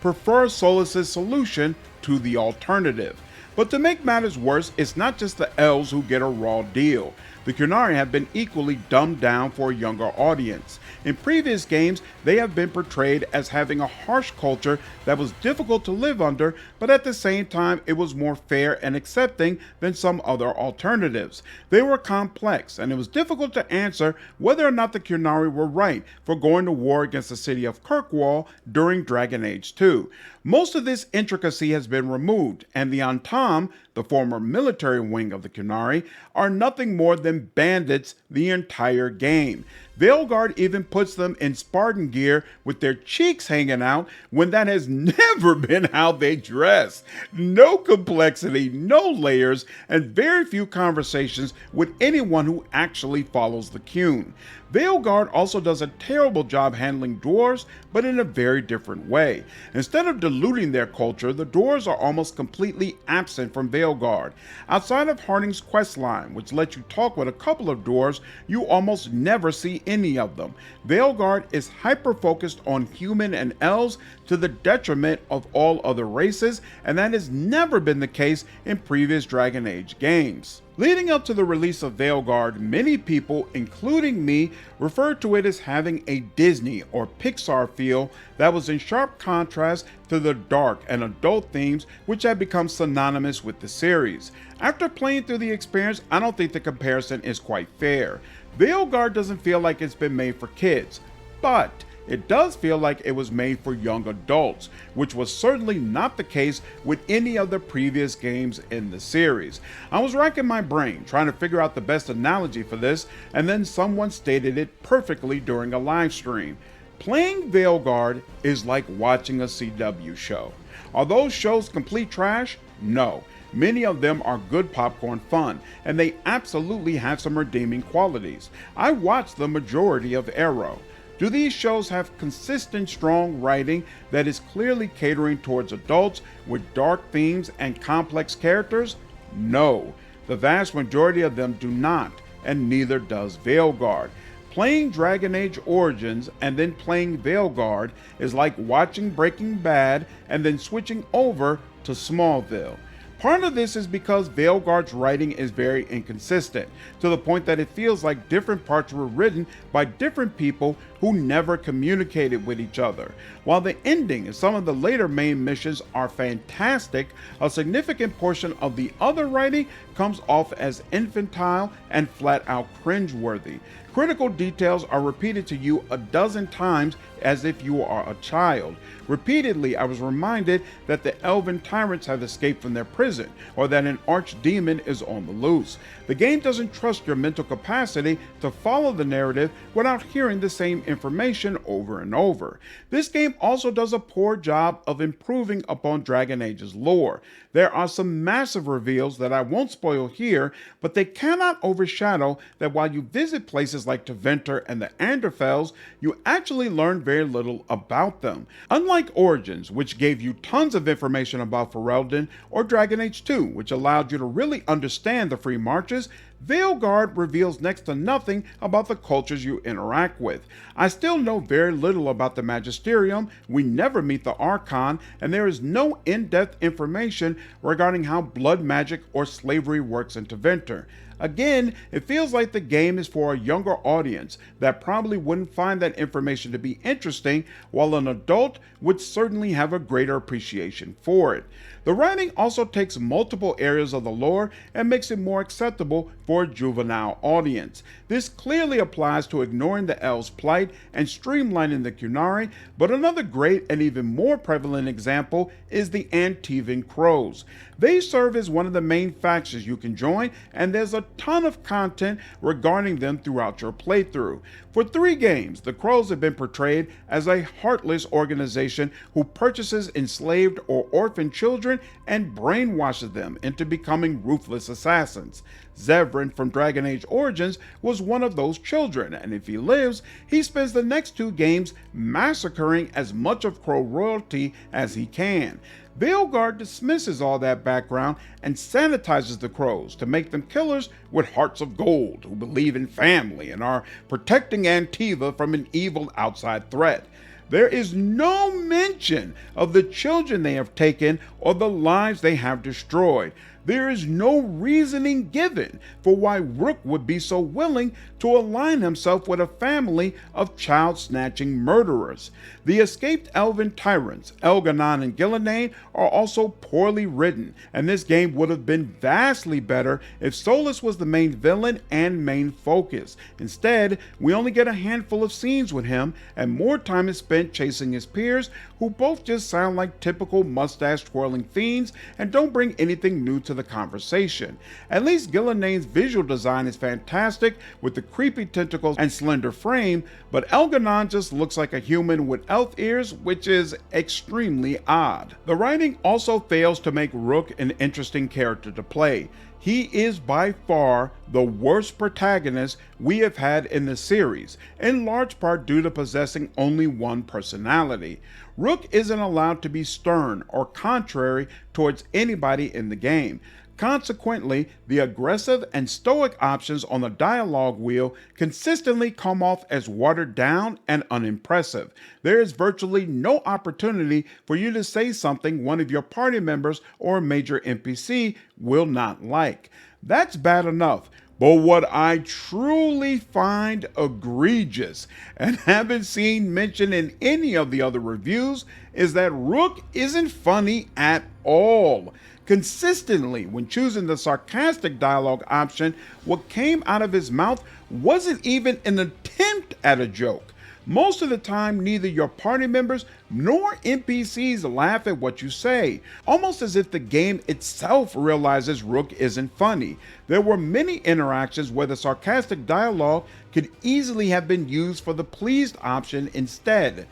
prefer Solas' solution to the alternative. But to make matters worse, it's not just the elves who get a raw deal. The Qunari have been equally dumbed down for a younger audience. In previous games, they have been portrayed as having a harsh culture that was difficult to live under, but at the same time, it was more fair and accepting than some other alternatives. They were complex, and it was difficult to answer whether or not the Qunari were right for going to war against the city of Kirkwall during Dragon Age 2. Most of this intricacy has been removed, and the Antam, the former military wing of the Qunari, are nothing more than bandits the entire game. Veilguard even puts them in Spartan gear with their cheeks hanging out when that has never been how they dress. No complexity, no layers, and very few conversations with anyone who actually follows the Qun. Veilguard also does a terrible job handling dwarves, but in a very different way. Instead of diluting their culture, the dwarves are almost completely absent from Veilguard. Outside of Harding's questline, which lets you talk with a couple of dwarves, you almost never see any of them. Veilguard is hyper-focused on human and elves to the detriment of all other races, and that has never been the case in previous Dragon Age games. Leading up to the release of Veilguard, many people, including me, referred to it as having a Disney or Pixar feel that was in sharp contrast to the dark and adult themes which had become synonymous with the series. After playing through the experience, I don't think the comparison is quite fair. Veilguard doesn't feel like it's been made for kids, but it does feel like it was made for young adults, which was certainly not the case with any of the previous games in the series. I was racking my brain trying to figure out the best analogy for this, and then someone stated it perfectly during a live stream. Playing Veilguard is like watching a CW show. Are those shows complete trash? No. Many of them are good popcorn fun, and they absolutely have some redeeming qualities. I watched the majority of Arrow. Do these shows have consistent, strong writing that is clearly catering towards adults with dark themes and complex characters? No. The vast majority of them do not, and neither does Veilguard. Playing Dragon Age Origins and then playing Veilguard is like watching Breaking Bad and then switching over to Smallville. Part of this is because Veilguard's writing is very inconsistent, to the point that it feels like different parts were written by different people who never communicated with each other. While the ending and some of the later main missions are fantastic, a significant portion of the other writing comes off as infantile and flat out cringeworthy. Critical details are repeated to you a dozen times as if you are a child. Repeatedly, I was reminded that the elven tyrants have escaped from their prison, or that an archdemon is on the loose. The game doesn't trust your mental capacity to follow the narrative without hearing the same information over and over. This game also does a poor job of improving upon Dragon Age's lore. There are some massive reveals that I won't spoil here, but they cannot overshadow that while you visit places like Tevinter and the Anderfels, you actually learn very little about them. Unlike Origins, which gave you tons of information about Ferelden, or Dragon Age 2, which allowed you to really understand the Free Marches, Veilguard reveals next to nothing about the cultures you interact with. I still know very little about the Magisterium, we never meet the Archon, and there is no in-depth information regarding how blood magic or slavery works in Tevinter. Again, it feels like the game is for a younger audience that probably wouldn't find that information to be interesting, while an adult would certainly have a greater appreciation for it. The writing also takes multiple areas of the lore and makes it more acceptable for a juvenile audience. This clearly applies to ignoring the elves' plight and streamlining the Qunari, but another great and even more prevalent example is the Antivan Crows. They serve as one of the main factions you can join, and there's a ton of content regarding them throughout your playthrough. For 3 games, the Crows have been portrayed as a heartless organization who purchases enslaved or orphaned children and brainwashes them into becoming ruthless assassins. Zevran from Dragon Age Origins was one of those children, and if he lives, he spends the next 2 games massacring as much of Crow royalty as he can. Veilguard dismisses all that background and sanitizes the Crows to make them killers with hearts of gold who believe in family and are protecting Antivan from an evil outside threat. There is no mention of the children they have taken or the lives they have destroyed. There is no reasoning given for why Rook would be so willing to align himself with a family of child-snatching murderers. The escaped elven tyrants, Elganon and Gillenane, are also poorly written, and this game would have been vastly better if Solas was the main villain and main focus. Instead, we only get a handful of scenes with him, and more time is spent chasing his peers, who both just sound like typical mustache-twirling fiends and don't bring anything new to the conversation. At least Gillenane's visual design is fantastic with the creepy tentacles and slender frame, but Elganon just looks like a human with elf ears, which is extremely odd. The writing also fails to make Rook an interesting character to play. He is by far the worst protagonist we have had in the series, in large part due to possessing only one personality. Rook isn't allowed to be stern or contrary towards anybody in the game. Consequently, the aggressive and stoic options on the dialogue wheel consistently come off as watered down and unimpressive. There is virtually no opportunity for you to say something one of your party members or a major NPC will not like. That's bad enough. But what I truly find egregious and haven't seen mentioned in any of the other reviews is that Rook isn't funny at all. Consistently, when choosing the sarcastic dialogue option, what came out of his mouth wasn't even an attempt at a joke. Most of the time, neither your party members nor NPCs laugh at what you say, almost as if the game itself realizes Rook isn't funny. There were many interactions where the sarcastic dialogue could easily have been used for the pleased option instead.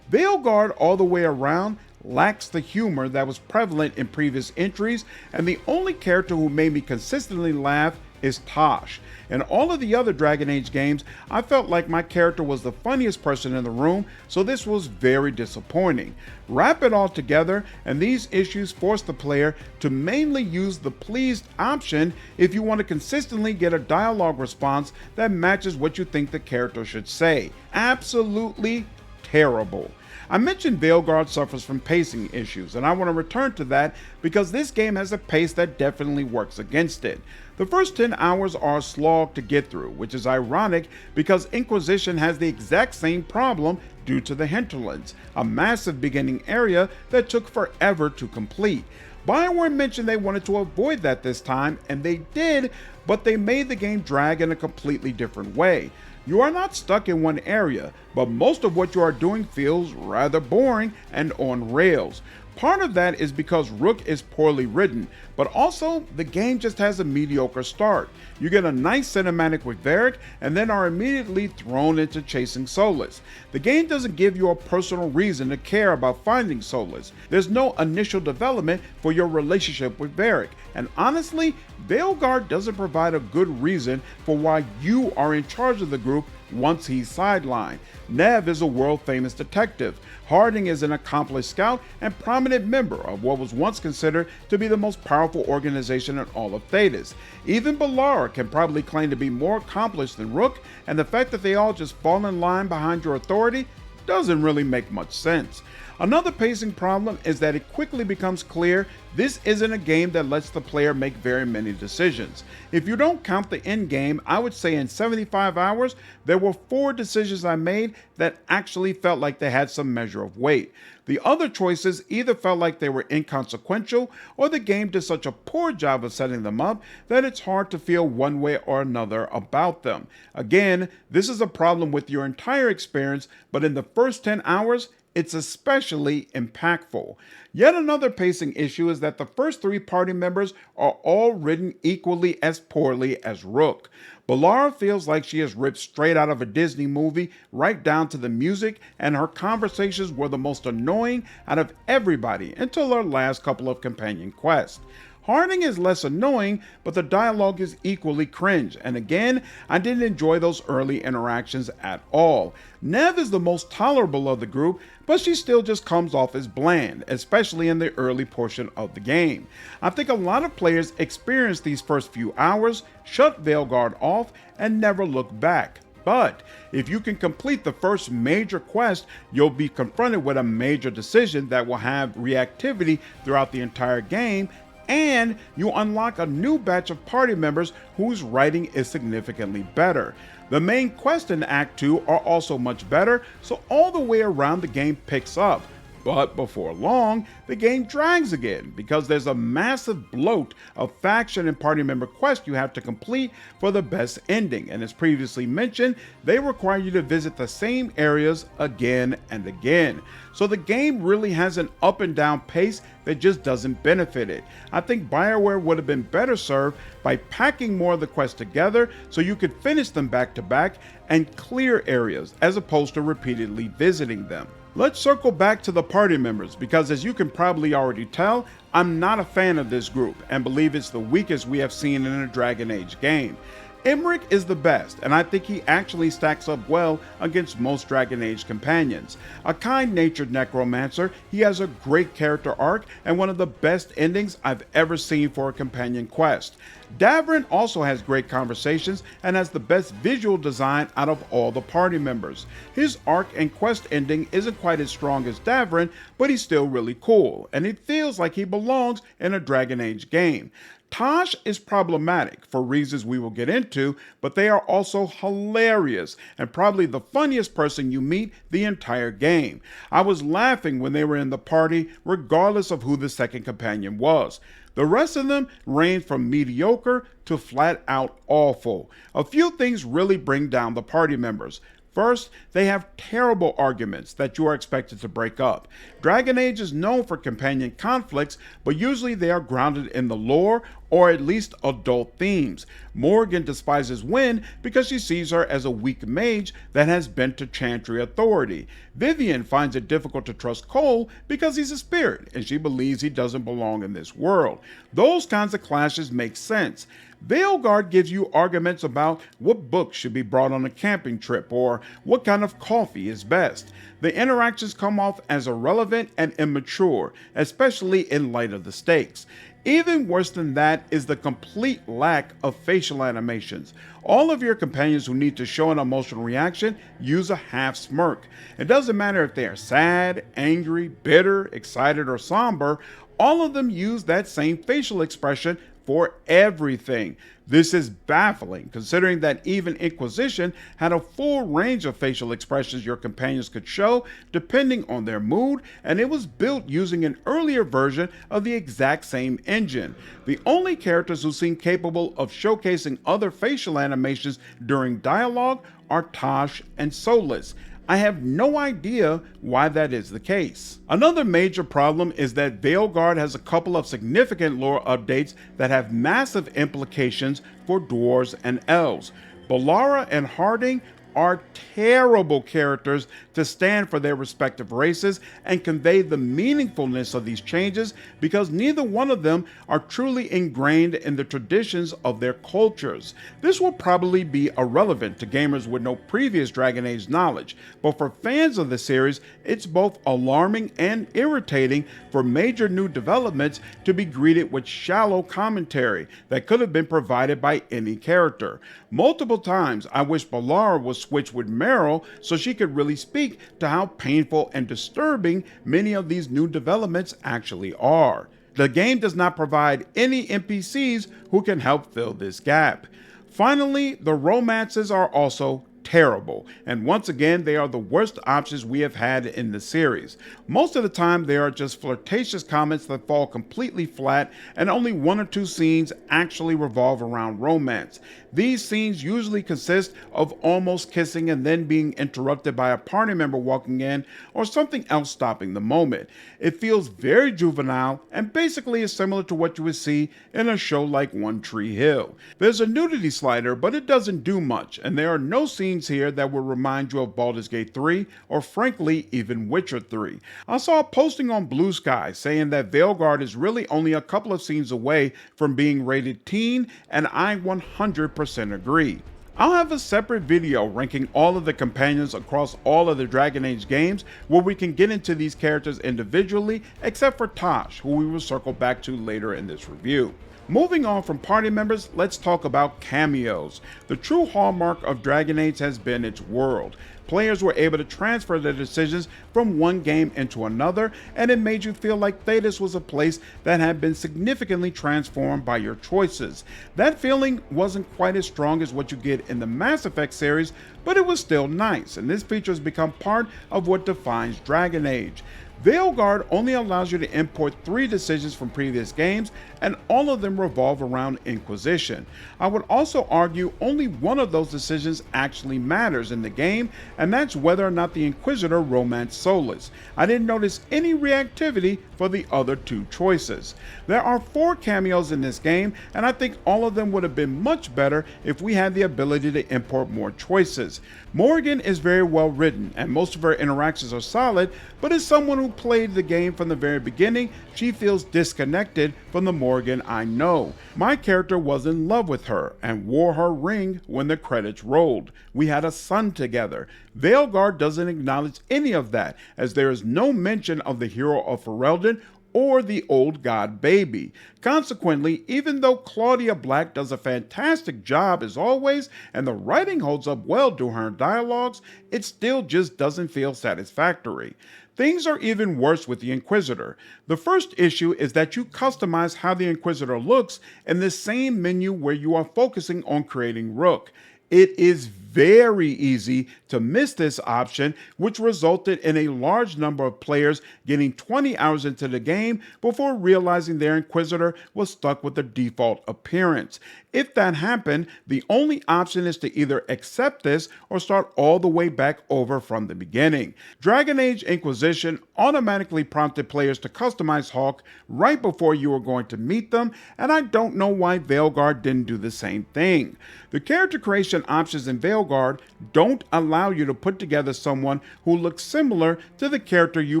Veilguard all the way around lacks the humor that was prevalent in previous entries, and the only character who made me consistently laugh is Taash. In all of the other Dragon Age games, I felt like my character was the funniest person in the room, so this was very disappointing. Wrap it all together, and these issues force the player to mainly use the pleased option if you want to consistently get a dialogue response that matches what you think the character should say. Absolutely terrible. I mentioned Veilguard suffers from pacing issues, and I want to return to that because this game has a pace that definitely works against it. The first 10 hours are a slog to get through, which is ironic because Inquisition has the exact same problem due to the hinterlands, a massive beginning area that took forever to complete. Bioware mentioned they wanted to avoid that this time, and they did, but they made the game drag in a completely different way. You are not stuck in one area, but most of what you are doing feels rather boring and on rails. Part of that is because Rook is poorly written, but also the game just has a mediocre start. You get a nice cinematic with Varric and then are immediately thrown into chasing Solas. The game doesn't give you a personal reason to care about finding Solas. There's no initial development for your relationship with Varric, and honestly, Veilguard doesn't provide a good reason for why you are in charge of the group once he's sidelined. Nev is a world-famous detective. Harding is an accomplished scout and prominent member of what was once considered to be the most powerful organization in all of Thedas. Even Bioware can probably claim to be more accomplished than Rook, and the fact that they all just fall in line behind your authority doesn't really make much sense. Another pacing problem is that it quickly becomes clear this isn't a game that lets the player make very many decisions. If you don't count the end game, I would say in 75 hours, there were 4 decisions I made that actually felt like they had some measure of weight. The other choices either felt like they were inconsequential, or the game did such a poor job of setting them up that it's hard to feel one way or another about them. Again, this is a problem with your entire experience, but in the first 10 hours, it's especially impactful. Yet another pacing issue is that the first 3 party members are all written equally as poorly as Rook. Bioware feels like she is ripped straight out of a Disney movie, right down to the music, and her conversations were the most annoying out of everybody until her last couple of companion quests. Harding is less annoying, but the dialogue is equally cringe, and again, I didn't enjoy those early interactions at all. Nev is the most tolerable of the group, but she still just comes off as bland, especially in the early portion of the game. I think a lot of players experience these first few hours, shut Veilguard off, and never look back. But if you can complete the first major quest, you'll be confronted with a major decision that will have reactivity throughout the entire game, and you unlock a new batch of party members whose writing is significantly better. The main quests in Act 2 are also much better, so all the way around the game picks up. But before long, the game drags again because there's a massive bloat of faction and party member quests you have to complete for the best ending, and as previously mentioned, they require you to visit the same areas again and again. So the game really has an up and down pace that just doesn't benefit it. I think Bioware would have been better served by packing more of the quests together so you could finish them back to back and clear areas as opposed to repeatedly visiting them. Let's circle back to the party members because, as you can probably already tell, I'm not a fan of this group and believe it's the weakest we have seen in a Dragon Age game. Emmerich is the best, and I think he actually stacks up well against most Dragon Age companions. A kind-natured necromancer, he has a great character arc and one of the best endings I've ever seen for a companion quest. Davrin also has great conversations and has the best visual design out of all the party members. His arc and quest ending isn't quite as strong as Davrin, but he's still really cool, and it feels like he belongs in a Dragon Age game. Taash is problematic for reasons we will get into, but they are also hilarious and probably the funniest person you meet the entire game. I was laughing when they were in the party regardless of who the second companion was. The rest of them range from mediocre to flat out awful. A few things really bring down the party members. First, they have terrible arguments that you are expected to break up. Dragon Age is known for companion conflicts, but usually they are grounded in the lore or at least adult themes. Morgan despises Wynne because she sees her as a weak mage that has bent to Chantry authority. Vivian finds it difficult to trust Cole because he's a spirit and she believes he doesn't belong in this world. Those kinds of clashes make sense. Veilguard gives you arguments about what books should be brought on a camping trip or what kind of coffee is best. The interactions come off as irrelevant and immature, especially in light of the stakes. Even worse than that is the complete lack of facial animations. All of your companions who need to show an emotional reaction use a half smirk. It doesn't matter if they are sad, angry, bitter, excited, or somber, all of them use that same facial expression for everything. This is baffling, considering that even Inquisition had a full range of facial expressions your companions could show depending on their mood, and it was built using an earlier version of the exact same engine. The only characters who seem capable of showcasing other facial animations during dialogue are Taash and Solas. I have no idea why that is the case. Another major problem is that Veilguard has a couple of significant lore updates that have massive implications for dwarves and elves. Bioware and Harding are terrible characters to stand for their respective races and convey the meaningfulness of these changes, because neither one of them are truly ingrained in the traditions of their cultures. This will probably be irrelevant to gamers with no previous Dragon Age knowledge, but for fans of the series, it's both alarming and irritating for major new developments to be greeted with shallow commentary that could have been provided by any character. Multiple times I wish Balara was switched with Meryl so she could really speak to how painful and disturbing many of these new developments actually are. The game does not provide any NPCs who can help fill this gap. Finally, the romances are also terrible, and once again they are the worst options we have had in the series. Most of the time they are just flirtatious comments that fall completely flat, and only one or two scenes actually revolve around romance. These scenes usually consist of almost kissing and then being interrupted by a party member walking in or something else stopping the moment. It feels very juvenile and basically is similar to what you would see in a show like One Tree Hill. There's a nudity slider, but it doesn't do much, and there are no scenes here that will remind you of Baldur's Gate 3 or frankly even Witcher 3. I saw a posting on Blue Sky saying that Veilguard is really only a couple of scenes away from being rated teen, and I 100% agree. I'll have a separate video ranking all of the companions across all of the Dragon Age games where we can get into these characters individually, except for Taash, who we will circle back to later in this review. Moving on from party members, let's talk about cameos. The true hallmark of Dragon Age has been its world. Players were able to transfer their decisions from one game into another, and it made you feel like Thedas was a place that had been significantly transformed by your choices. That feeling wasn't quite as strong as what you get in the Mass Effect series, but it was still nice, and this feature has become part of what defines Dragon Age. Veilguard only allows you to import 3 decisions from previous games, and all of them revolve around Inquisition. I would also argue only one of those decisions actually matters in the game, and that's whether or not the Inquisitor romanced Solas. I didn't notice any reactivity for the other 2 choices. There are 4 cameos in this game, and I think all of them would have been much better if we had the ability to import more choices. Morgan is very well written, and most of her interactions are solid, but as someone who played the game from the very beginning, she feels disconnected from the Morgan I know. My character was in love with her and wore her ring when the credits rolled. We had a son together. Veilguard doesn't acknowledge any of that, as there is no mention of the hero of Ferelden or the old god baby. Consequently, even though Claudia Black does a fantastic job as always, and the writing holds up well during her dialogues, it still just doesn't feel satisfactory. Things are even worse with the Inquisitor. The first issue is that you customize how the Inquisitor looks in the same menu where you are focusing on creating Rook. It is very easy to miss this option, which resulted in a large number of players getting 20 hours into the game before realizing their Inquisitor was stuck with the default appearance. If that happened, the only option is to either accept this or start all the way back over from the beginning. Dragon Age Inquisition automatically prompted players to customize Hawk right before you were going to meet them, and I don't know why Veilguard didn't do the same thing. The character creation options in Veilguard don't allow you to put together someone who looks similar to the character you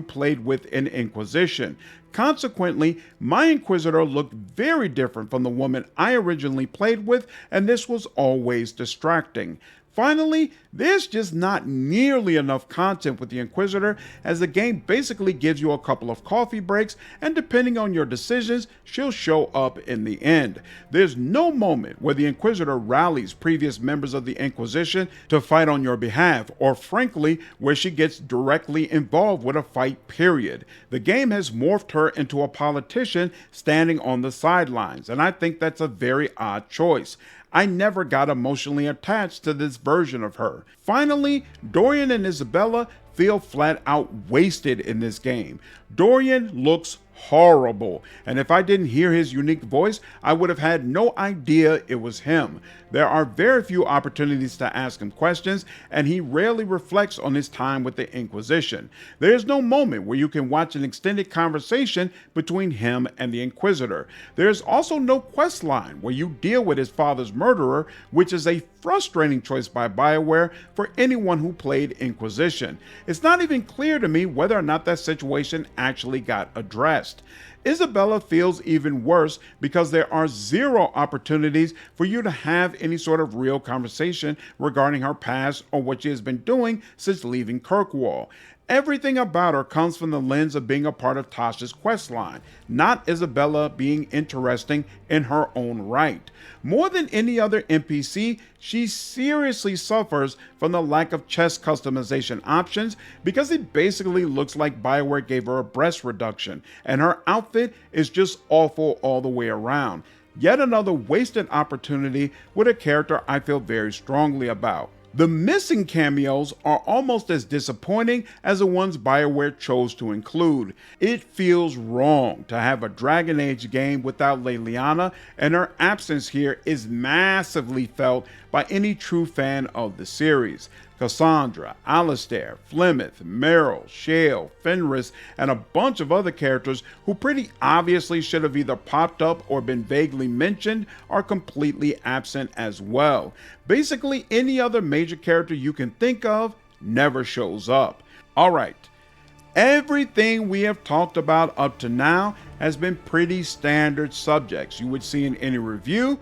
played with in Inquisition. Consequently, my Inquisitor looked very different from the woman I originally played with, and this was always distracting. Finally, there's just not nearly enough content with the Inquisitor, as the game basically gives you a couple of coffee breaks, and depending on your decisions, she'll show up in the end. There's no moment where the Inquisitor rallies previous members of the Inquisition to fight on your behalf, or frankly, where she gets directly involved with a fight, period. The game has morphed her into a politician standing on the sidelines, and I think that's a very odd choice. I never got emotionally attached to this version of her. Finally, Dorian and Isabella feel flat out wasted in this game. Dorian looks horrible, and if I didn't hear his unique voice, I would have had no idea it was him. There are very few opportunities to ask him questions, and he rarely reflects on his time with the Inquisition. There is no moment where you can watch an extended conversation between him and the Inquisitor. There is also no quest line where you deal with his father's murderer, which is a frustrating choice by Bioware for anyone who played Inquisition. It's not even clear to me whether or not that situation actually got addressed. Isabella feels even worse because there are zero opportunities for you to have any sort of real conversation regarding her past or what she has been doing since leaving Kirkwall. Everything about her comes from the lens of being a part of Taash's questline, not Isabella being interesting in her own right. More than any other NPC, she seriously suffers from the lack of chest customization options because it basically looks like Bioware gave her a breast reduction, and her outfit is just awful all the way around. Yet another wasted opportunity with a character I feel very strongly about. The missing cameos are almost as disappointing as the ones Bioware chose to include. It feels wrong to have a Dragon Age game without Leliana, and her absence here is massively felt by any true fan of the series. Cassandra, Alistair, Flemeth, Meryl, Shale, Fenris, and a bunch of other characters who pretty obviously should have either popped up or been vaguely mentioned are completely absent as well. Basically, any other major character you can think of never shows up. Alright, everything we have talked about up to now has been pretty standard subjects you would see in any review,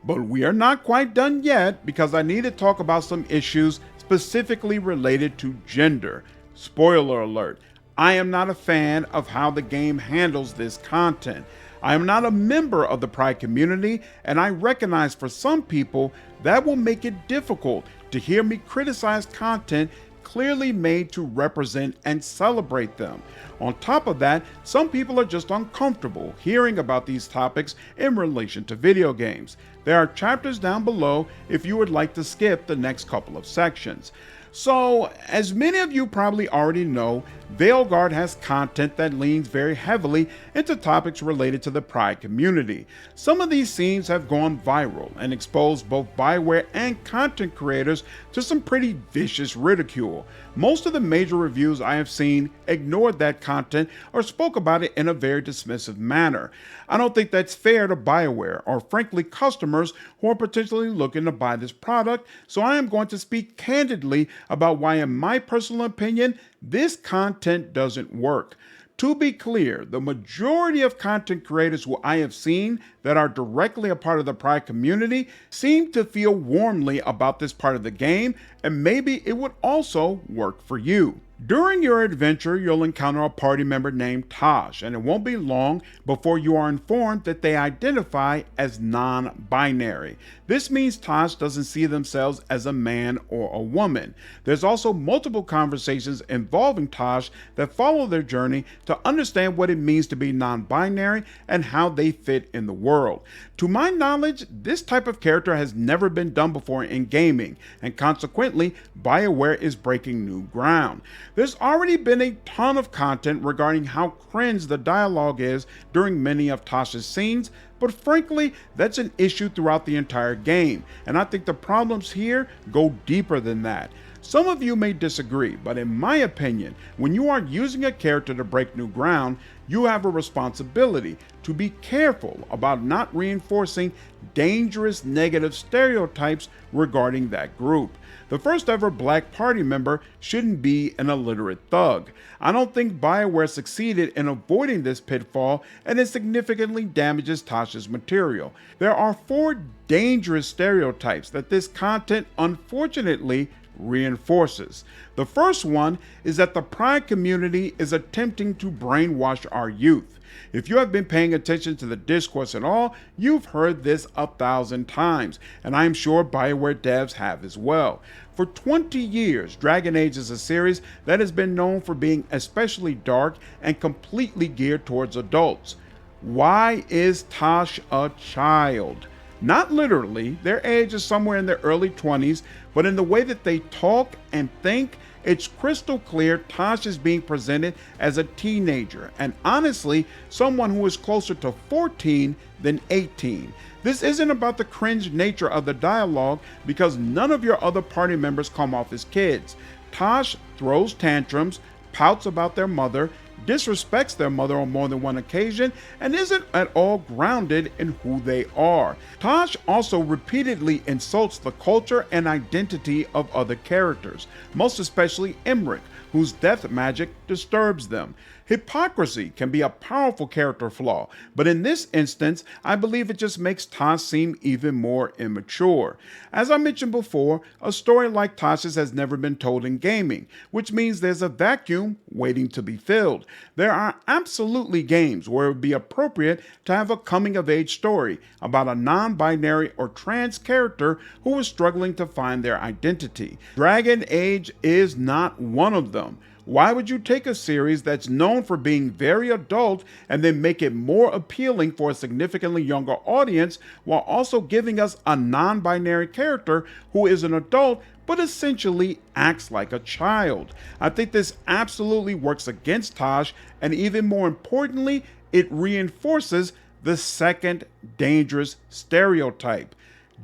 but we are not quite done yet because I need to talk about some issues specifically related to gender. Spoiler alert, I am not a fan of how the game handles this content. I am not a member of the Pride community, and I recognize for some people that will make it difficult to hear me criticize content clearly made to represent and celebrate them. On top of that, some people are just uncomfortable hearing about these topics in relation to video games. There are chapters down below if you would like to skip the next couple of sections. So, as many of you probably already know, Veilguard has content that leans very heavily into topics related to the Pride community. Some of these scenes have gone viral and exposed both Bioware and content creators to some pretty vicious ridicule. Most of the major reviews I have seen ignored that content or spoke about it in a very dismissive manner. I don't think that's fair to Bioware or frankly customers who are potentially looking to buy this product, so I am going to speak candidly about why, in my personal opinion, this content doesn't work. To be clear, the majority of content creators who I have seen that are directly a part of the Pride community seem to feel warmly about this part of the game, and maybe it would also work for you. During your adventure, you'll encounter a party member named Taash, and it won't be long before you are informed that they identify as non-binary. This means Taash doesn't see themselves as a man or a woman. There's also multiple conversations involving Taash that follow their journey to understand what it means to be non-binary and how they fit in the world. To my knowledge, this type of character has never been done before in gaming, and consequently, Bioware is breaking new ground. There's already been a ton of content regarding how cringe the dialogue is during many of Taash's scenes, but frankly, that's an issue throughout the entire game, and I think the problems here go deeper than that. Some of you may disagree, but in my opinion, when you are using a character to break new ground, you have a responsibility to be careful about not reinforcing dangerous negative stereotypes regarding that group. The first ever black party member shouldn't be an illiterate thug. I don't think Bioware succeeded in avoiding this pitfall, and it significantly damages Taash's material. There are 4 dangerous stereotypes that this content unfortunately reinforces. The first one is that the Pride community is attempting to brainwash our youth. If you have been paying attention to the discourse at all, you've heard this 1,000 times, and I'm sure Bioware devs have as well. For 20 years, Dragon Age is a series that has been known for being especially dark and completely geared towards adults. Why is Taash a child? Not literally, their age is somewhere in their early 20s, but in the way that they talk and think, it's crystal clear Taash is being presented as a teenager, and honestly, someone who is closer to 14 than 18. This isn't about the cringe nature of the dialogue, because none of your other party members come off as kids. Taash throws tantrums, pouts about their mother, disrespects their mother on more than one occasion and isn't at all grounded in who they are. Taash also repeatedly insults the culture and identity of other characters, most especially Emmerich, whose death magic disturbs them. Hypocrisy can be a powerful character flaw, but in this instance, I believe it just makes Taash seem even more immature. As I mentioned before, a story like Taash's has never been told in gaming, which means there's a vacuum waiting to be filled. There are absolutely games where it would be appropriate to have a coming-of-age story about a non-binary or trans character who is struggling to find their identity. Dragon Age is not one of them. Why would you take a series that's known for being very adult and then make it more appealing for a significantly younger audience while also giving us a non-binary character who is an adult but essentially acts like a child? I think this absolutely works against Taash, and even more importantly, it reinforces the second dangerous stereotype.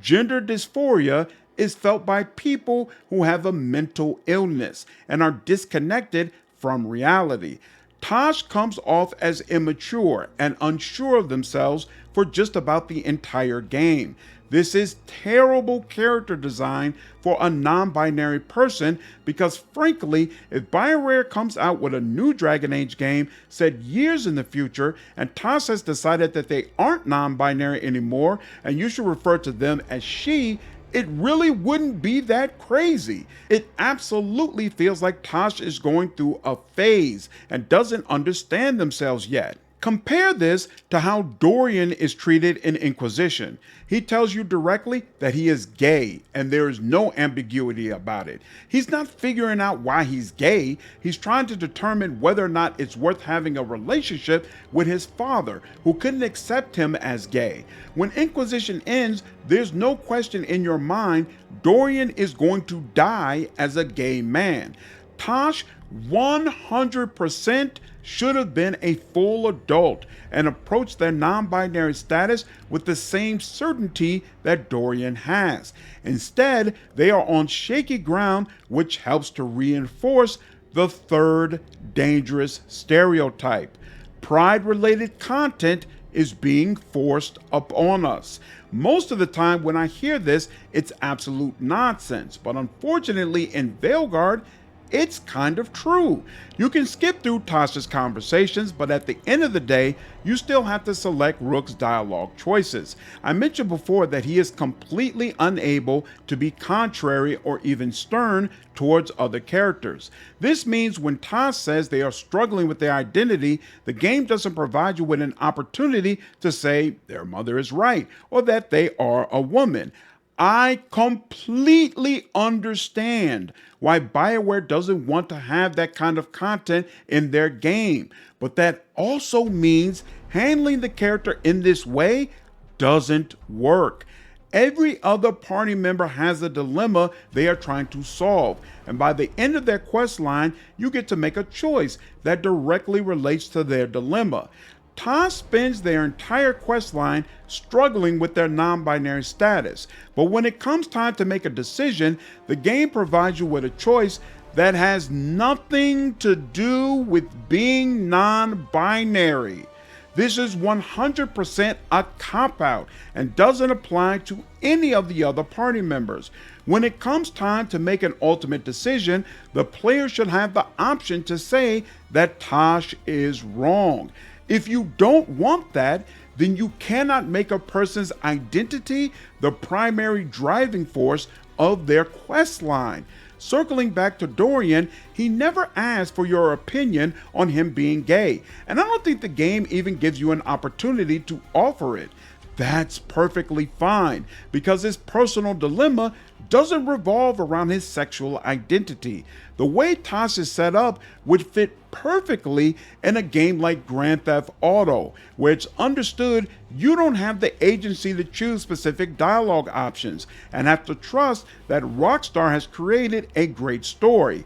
Gender dysphoria is felt by people who have a mental illness and are disconnected from reality. Taash comes off as immature and unsure of themselves for just about the entire game. This is terrible character design for a non-binary person because, frankly, if Bioware comes out with a new Dragon Age game set years in the future and Taash has decided that they aren't non-binary anymore and you should refer to them as she, it really wouldn't be that crazy. It absolutely feels like Taash is going through a phase and doesn't understand themselves yet. Compare this to how Dorian is treated in Inquisition. He tells you directly that he is gay, and there is no ambiguity about it. He's not figuring out why he's gay. He's trying to determine whether or not it's worth having a relationship with his father, who couldn't accept him as gay. When Inquisition ends, there's no question in your mind Dorian is going to die as a gay man. Taash 100% should have been a full adult and approached their non-binary status with the same certainty that Dorian has. Instead, they are on shaky ground, which helps to reinforce the third dangerous stereotype. Pride-related content is being forced upon us. Most of the time when I hear this, it's absolute nonsense, but unfortunately in Veilguard, it's kind of true. You can skip through Taash's conversations, but at the end of the day, you still have to select Rook's dialogue choices. I mentioned before that he is completely unable to be contrary or even stern towards other characters. This means when Taash says they are struggling with their identity, the game doesn't provide you with an opportunity to say their mother is right or that they are a woman. I completely understand why Bioware doesn't want to have that kind of content in their game, but that also means handling the character in this way doesn't work. Every other party member has a dilemma they are trying to solve, and by the end of their quest line, you get to make a choice that directly relates to their dilemma. Taash spends their entire quest line struggling with their non-binary status, but when it comes time to make a decision, the game provides you with a choice that has nothing to do with being non-binary. This is 100% a cop-out and doesn't apply to any of the other party members. When it comes time to make an ultimate decision, the player should have the option to say that Taash is wrong. If you don't want that, then you cannot make a person's identity the primary driving force of their quest line. Circling back to Dorian, he never asked for your opinion on him being gay, and I don't think the game even gives you an opportunity to offer it. That's perfectly fine, because his personal dilemma doesn't revolve around his sexual identity. The way Taash is set up would fit perfectly in a game like Grand Theft Auto, where it's understood you don't have the agency to choose specific dialogue options and have to trust that Rockstar has created a great story.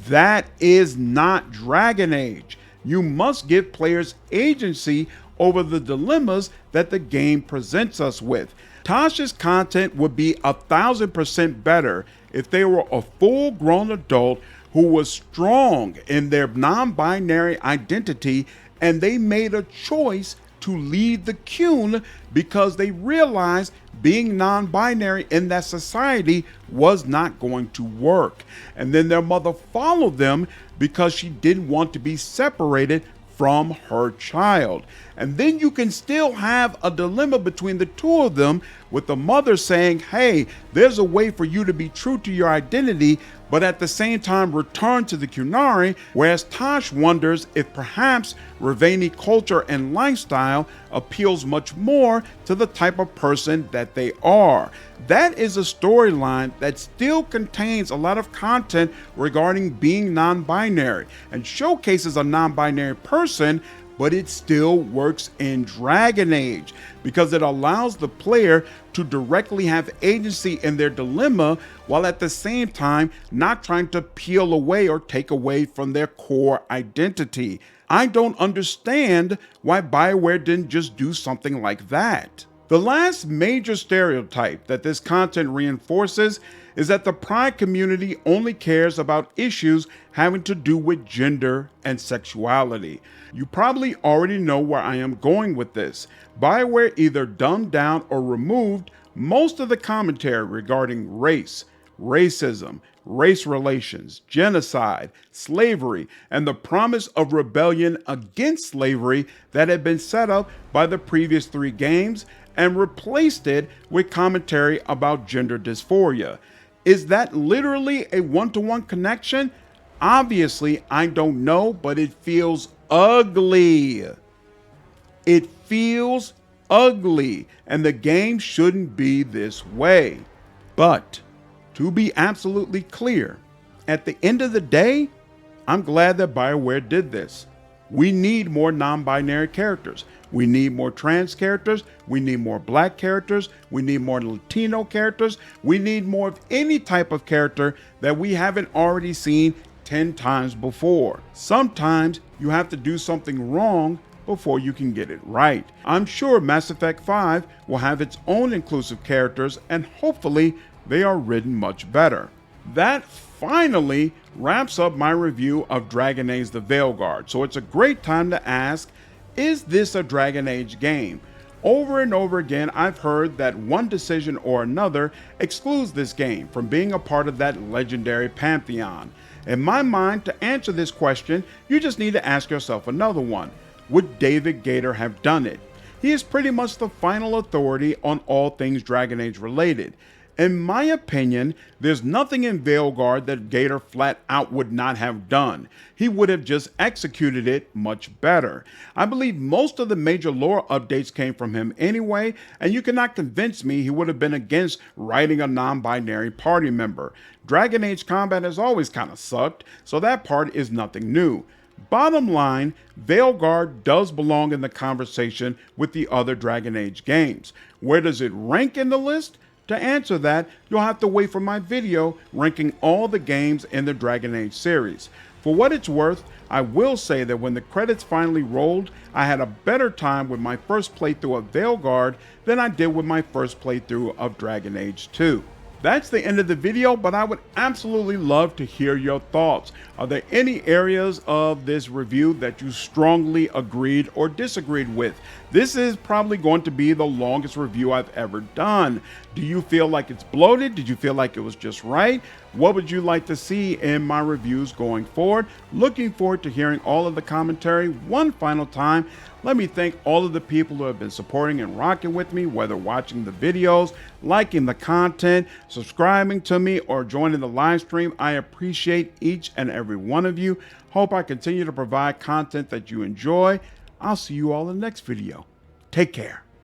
That is not Dragon Age. You must give players agency over the dilemmas that the game presents us with. Taash's content would be 1,000% better if they were a full-grown adult who was strong in their non-binary identity and they made a choice to leave the Qun because they realized being non-binary in that society was not going to work. And then their mother followed them because she didn't want to be separated from her child. And then you can still have a dilemma between the two of them, with the mother saying, hey, there's a way for you to be true to your identity, but at the same time return to the Qunari, whereas Taash wonders if perhaps Rivaini culture and lifestyle appeals much more to the type of person that they are. That is a storyline that still contains a lot of content regarding being non-binary and showcases a non-binary person, but it still works in Dragon Age because it allows the player to directly have agency in their dilemma while at the same time not trying to peel away or take away from their core identity. I don't understand why Bioware didn't just do something like that. The last major stereotype that this content reinforces is that the Pride community only cares about issues having to do with gender and sexuality. You probably already know where I am going with this. Bioware either dumbed down or removed most of the commentary regarding race, racism, race relations, genocide, slavery, and the promise of rebellion against slavery that had been set up by the previous 3 games and replaced it with commentary about gender dysphoria. Is that literally a one-to-one connection? Obviously, I don't know, but it feels ugly. It feels ugly, and the game shouldn't be this way. But to be absolutely clear, at the end of the day, I'm glad that Bioware did this. We need more non-binary characters. We need more trans characters. We need more black characters. We need more Latino characters. We need more of any type of character that we haven't already seen 10 times before. Sometimes you have to do something wrong before you can get it right. I'm sure Mass Effect 5 will have its own inclusive characters, and hopefully they are written much better. That finally wraps up my review of Dragon Age the Veilguard, so it's a great time to ask, is this a Dragon Age game? Over and over again, I've heard that one decision or another excludes this game from being a part of that legendary pantheon. In my mind, to answer this question, you just need to ask yourself another one. Would David Gaider have done it? He is pretty much the final authority on all things Dragon Age related. In my opinion, there's nothing in Veilguard that Gaider flat out would not have done. He would have just executed it much better. I believe most of the major lore updates came from him anyway, and you cannot convince me he would have been against writing a non-binary party member. Dragon Age combat has always kind of sucked, so that part is nothing new. Bottom line, Veilguard does belong in the conversation with the other Dragon Age games. Where does it rank in the list? To answer that, you'll have to wait for my video ranking all the games in the Dragon Age series. For what it's worth, I will say that when the credits finally rolled, I had a better time with my first playthrough of Veilguard than I did with my first playthrough of Dragon Age 2. That's the end of the video, but I would absolutely love to hear your thoughts. Are there any areas of this review that you strongly agreed or disagreed with? This is probably going to be the longest review I've ever done. Do you feel like it's bloated? Did you feel like it was just right? What would you like to see in my reviews going forward? Looking forward to hearing all of the commentary one final time. Let me thank all of the people who have been supporting and rocking with me, whether watching the videos, liking the content, subscribing to me, or joining the live stream. I appreciate each and every one of you. Hope I continue to provide content that you enjoy. I'll see you all in the next video. Take care.